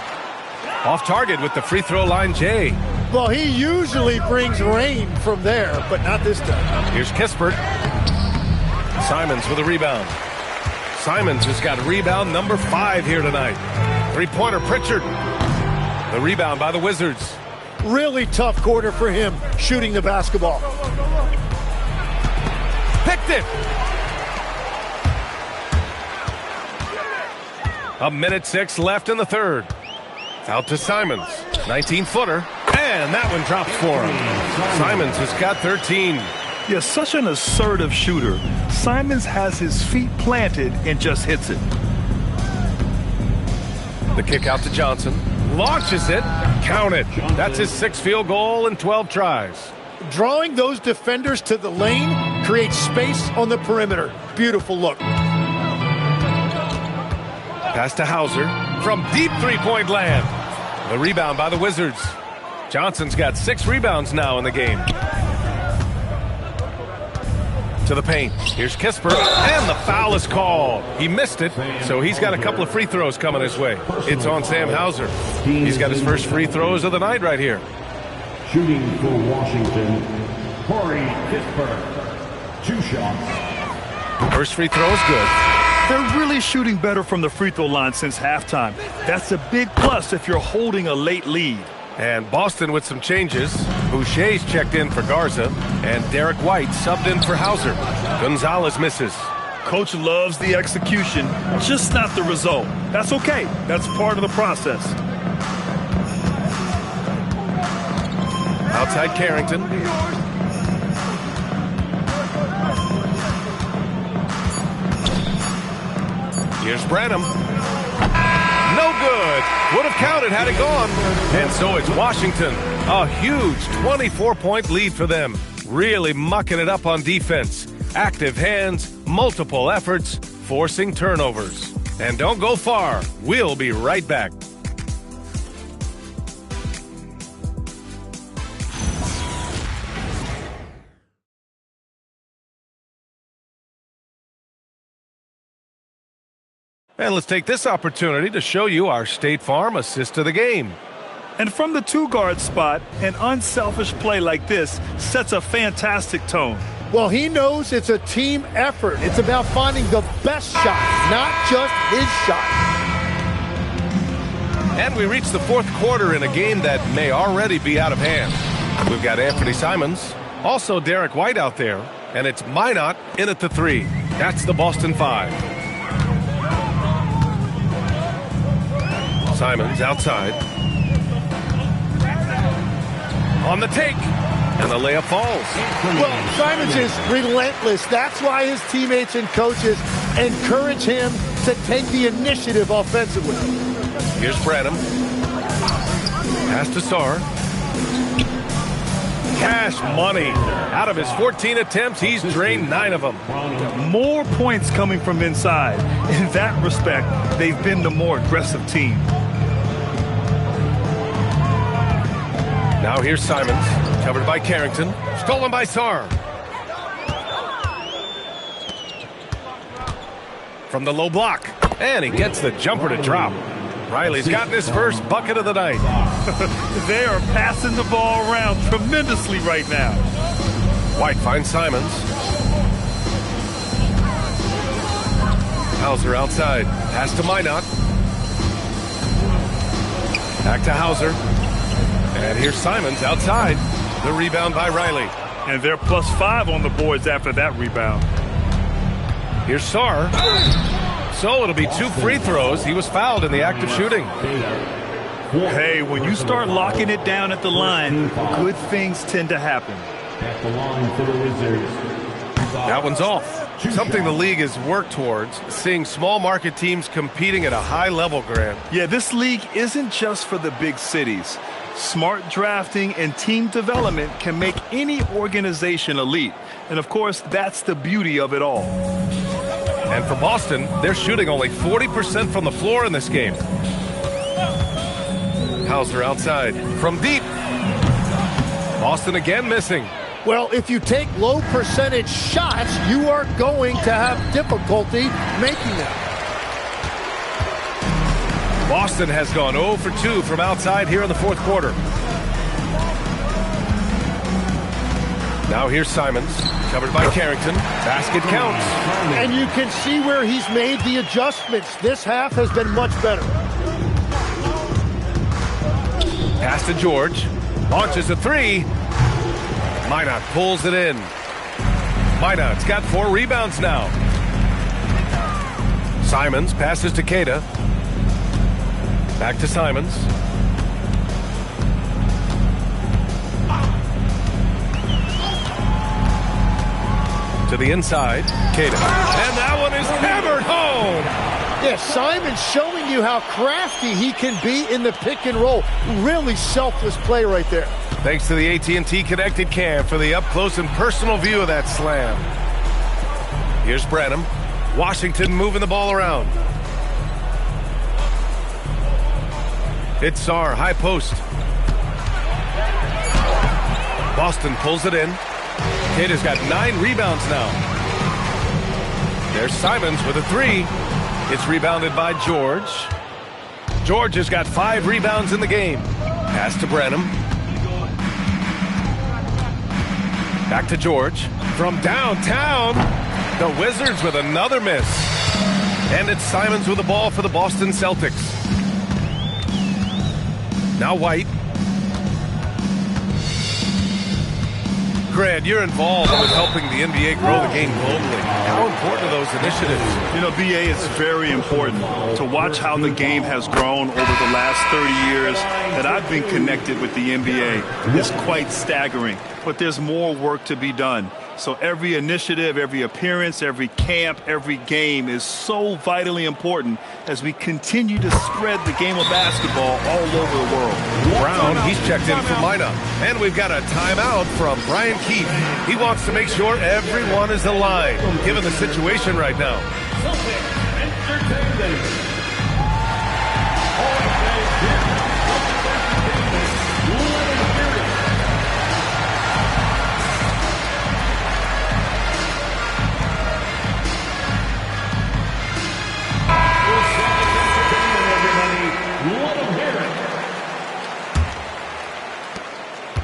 Speaker 2: Off target with the free throw line, Jay.
Speaker 4: Well, he usually brings rain from there, but not this time.
Speaker 2: Here's Kispert. Simons with a rebound. Simons has got rebound number 5 here tonight. Three-pointer Pritchard. The rebound by the Wizards.
Speaker 4: Really tough quarter for him shooting the basketball.
Speaker 2: Picked it. A minute 6 left in the third. Out to Simons. 19-footer. And that one drops for him. Simons has got 13.
Speaker 3: Yeah, such an assertive shooter. Simons has his feet planted and just hits it.
Speaker 2: The kick out to Johnson. Launches it. Count it. That's his 6th field goal in 12 tries.
Speaker 4: Drawing those defenders to the lane creates space on the perimeter. Beautiful look.
Speaker 2: Pass to Hauser from deep three-point land. The rebound by the Wizards. Johnson's got 6 rebounds now in the game. To the paint. Here's Kispert, and the foul is called. He missed it, so he's got a couple of free throws coming his way. It's on Sam Hauser. He's got his first free throws of the night right here.
Speaker 1: Shooting for Washington, Corey Kispert. 2 shots.
Speaker 2: First free throw is good.
Speaker 3: They're really shooting better from the free throw line since halftime. That's a big plus if you're holding a late lead.
Speaker 2: And Boston with some changes. Boucher's checked in for Garza, and Derek White subbed in for Hauser. Gonzalez misses.
Speaker 3: Coach loves the execution, just not the result. That's okay. That's part of the process.
Speaker 2: Outside Carrington. Here's Branham. No good. Would have counted had it gone. And so it's Washington. A huge 24-point lead for them. Really mucking it up on defense. Active hands, multiple efforts, forcing turnovers. And don't go far. We'll be right back. And let's take this opportunity to show you our State Farm assist to the game.
Speaker 3: And from the 2-guard spot, an unselfish play like this sets a fantastic tone.
Speaker 4: Well, he knows it's a team effort. It's about finding the best shot, not just his shot.
Speaker 2: And we reach the fourth quarter in a game that may already be out of hand. We've got Anthony Simons, also Derek White out there, and it's Minot in at the 3. That's the Boston 5. Simons outside. On the take. And the layup falls.
Speaker 4: Well, Simons is relentless. That's why his teammates and coaches encourage him to take the initiative offensively.
Speaker 2: Here's Branham. Pass to Sarr. Cash money. Out of his 14 attempts, he's drained 9 of them.
Speaker 3: More points coming from inside. In that respect, they've been the more aggressive team.
Speaker 2: Now here's Simons, covered by Carrington, stolen by Sarr. From the low block, and he gets the jumper to drop. Riley's gotten his first bucket of the night.
Speaker 3: They are passing the ball around tremendously right now.
Speaker 2: White finds Simons. Hauser outside. Pass to Minot. Back to Hauser. And here's Simons outside. The rebound by Riley.
Speaker 3: And they're +5 on the boards after that rebound.
Speaker 2: Here's Sarr. So it'll be 2 free throws. He was fouled in the act of shooting.
Speaker 3: Hey, when you start locking it down at the line, good things tend to happen.
Speaker 1: At the line for the Wizards.
Speaker 2: That one's off. Something the league has worked towards, seeing small market teams competing at a high level, Grant.
Speaker 3: Yeah, this league isn't just for the big cities. Smart drafting and team development can make any organization elite. And of course, that's the beauty of it all.
Speaker 2: And for Boston, they're shooting only 40% from the floor in this game. Hauser outside from deep. Boston again missing.
Speaker 4: Well, if you take low percentage shots, you are going to have difficulty making them.
Speaker 2: Boston has gone 0 for 2 from outside here in the fourth quarter. Now here's Simons, covered by Carrington. Basket counts.
Speaker 4: And you can see where he's made the adjustments. This half has been much better.
Speaker 2: Pass to George. Launches a 3. Minot pulls it in. Minot's got 4 rebounds now. Simons passes to Queta. Back to Simons. To the inside, Queta. And that one is hammered home.
Speaker 4: Yeah, Simon's showing you how crafty he can be in the pick and roll. Really selfless play right there.
Speaker 2: Thanks to the AT&T Connected Cam for the up-close and personal view of that slam. Here's Branham. Washington moving the ball around. It's Sarr, high post. Boston pulls it in. Queta's got 9 rebounds now. There's Simons with a 3. It's rebounded by George. George has got 5 rebounds in the game. Pass to Branham. Back to George. From downtown, the Wizards with another miss. And it's Simons with the ball for the Boston Celtics. Now White. Grant, you're involved with helping the NBA grow the game globally. How important are those initiatives?
Speaker 3: You know, BA, it's very important to watch how the game has grown over the last 30 years that I've been connected with the NBA. It's quite staggering, but there's more work to be done. So every initiative, every appearance, every camp, every game is so vitally important as we continue to spread the game of basketball all over the world.
Speaker 2: Brown, he's checked in for Minot. And we've got a timeout from Brian Keefe. He wants to make sure everyone is aligned, given the situation right now.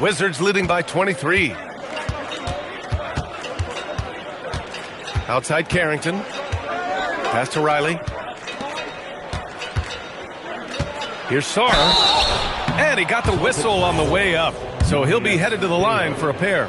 Speaker 2: Wizards leading by 23. Outside Carrington. Pass to Riley. Here's Sarr. And he got the whistle on the way up. So he'll be headed to the line for a pair.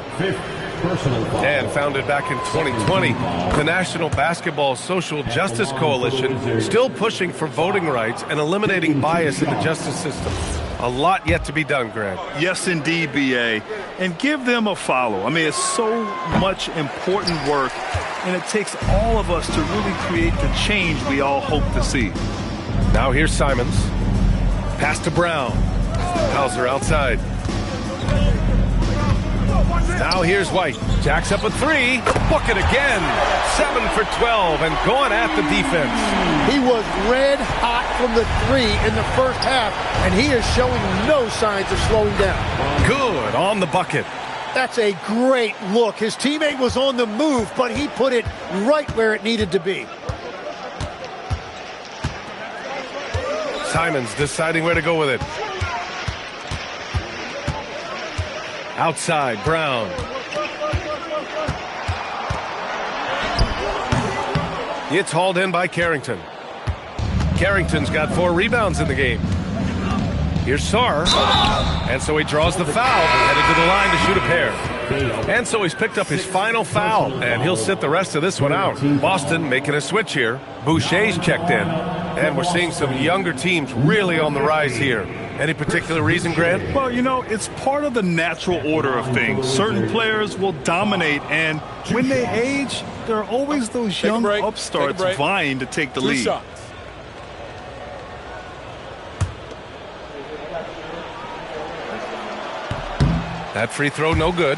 Speaker 2: And founded back in 2020, the National Basketball Social Justice Coalition still pushing for voting rights and eliminating bias in the justice system. A lot yet to be done, Grant.
Speaker 3: Yes, indeed, BA. And give them a follow. I mean, it's so much important work, and it takes all of us to really create the change we all hope to see.
Speaker 2: Now here's Simons. Pass to Brown. Hauser outside. Now here's White. Jacks up a three. Book it again. 7 for 12 and going at the defense.
Speaker 4: He was red hot from the three in the first half, and he is showing no signs of slowing down.
Speaker 2: Good on the bucket.
Speaker 4: That's a great look. His teammate was on the move, but he put it right where it needed to be.
Speaker 2: Simons deciding where to go with it. Outside, Brown. It's hauled in by Carrington. Carrington's got 4 rebounds in the game. Here's Sarr. And so he draws the foul, headed to the line to shoot a pair. And so he's picked up his final foul, and he'll sit the rest of this one out. Boston making a switch here. Boucher's checked in. And we're seeing some younger teams really on the rise here. Any particular reason, Grant?
Speaker 3: Well, you know, it's part of the natural order of things. Certain players will dominate, and when they age, there are always those young upstarts vying to take the lead.
Speaker 8: Shots.
Speaker 2: That free throw, no good.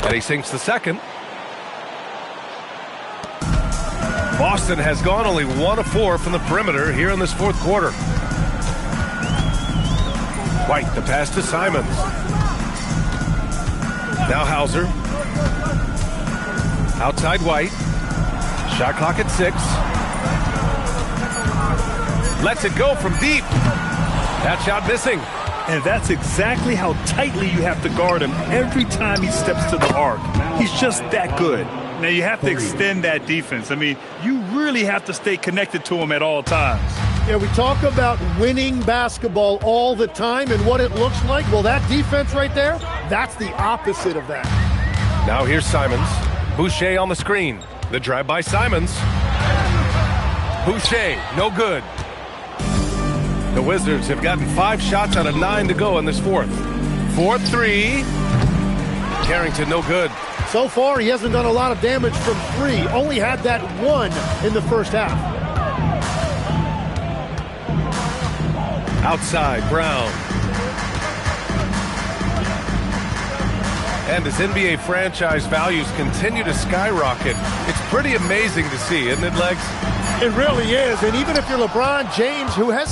Speaker 2: And he sinks the second. Boston has gone only 1 of 4 from the perimeter here in this fourth quarter. White, the pass to Simons. Now Hauser. Outside White. Shot clock at 6. Lets it go from deep. That shot missing.
Speaker 3: And that's exactly how tightly you have to guard him every time he steps to the arc. He's just that good. Now you have to extend that defense. I mean, you really have to stay connected to him at all times.
Speaker 4: Yeah, we talk about winning basketball all the time and what it looks like. Well, that defense right there, that's the opposite of that.
Speaker 2: Now here's Simons. Boucher on the screen. The drive by Simons. Boucher, no good. The Wizards have gotten 5 shots out of 9 to go in this fourth. 4-3. Carrington, no good.
Speaker 4: So far, he hasn't done a lot of damage from 3. Only had that 1 in the first half.
Speaker 2: Outside, Brown. And as NBA franchise values continue to skyrocket, it's pretty amazing to see, isn't it, Legs?
Speaker 4: It really is. And even if you're LeBron James, who has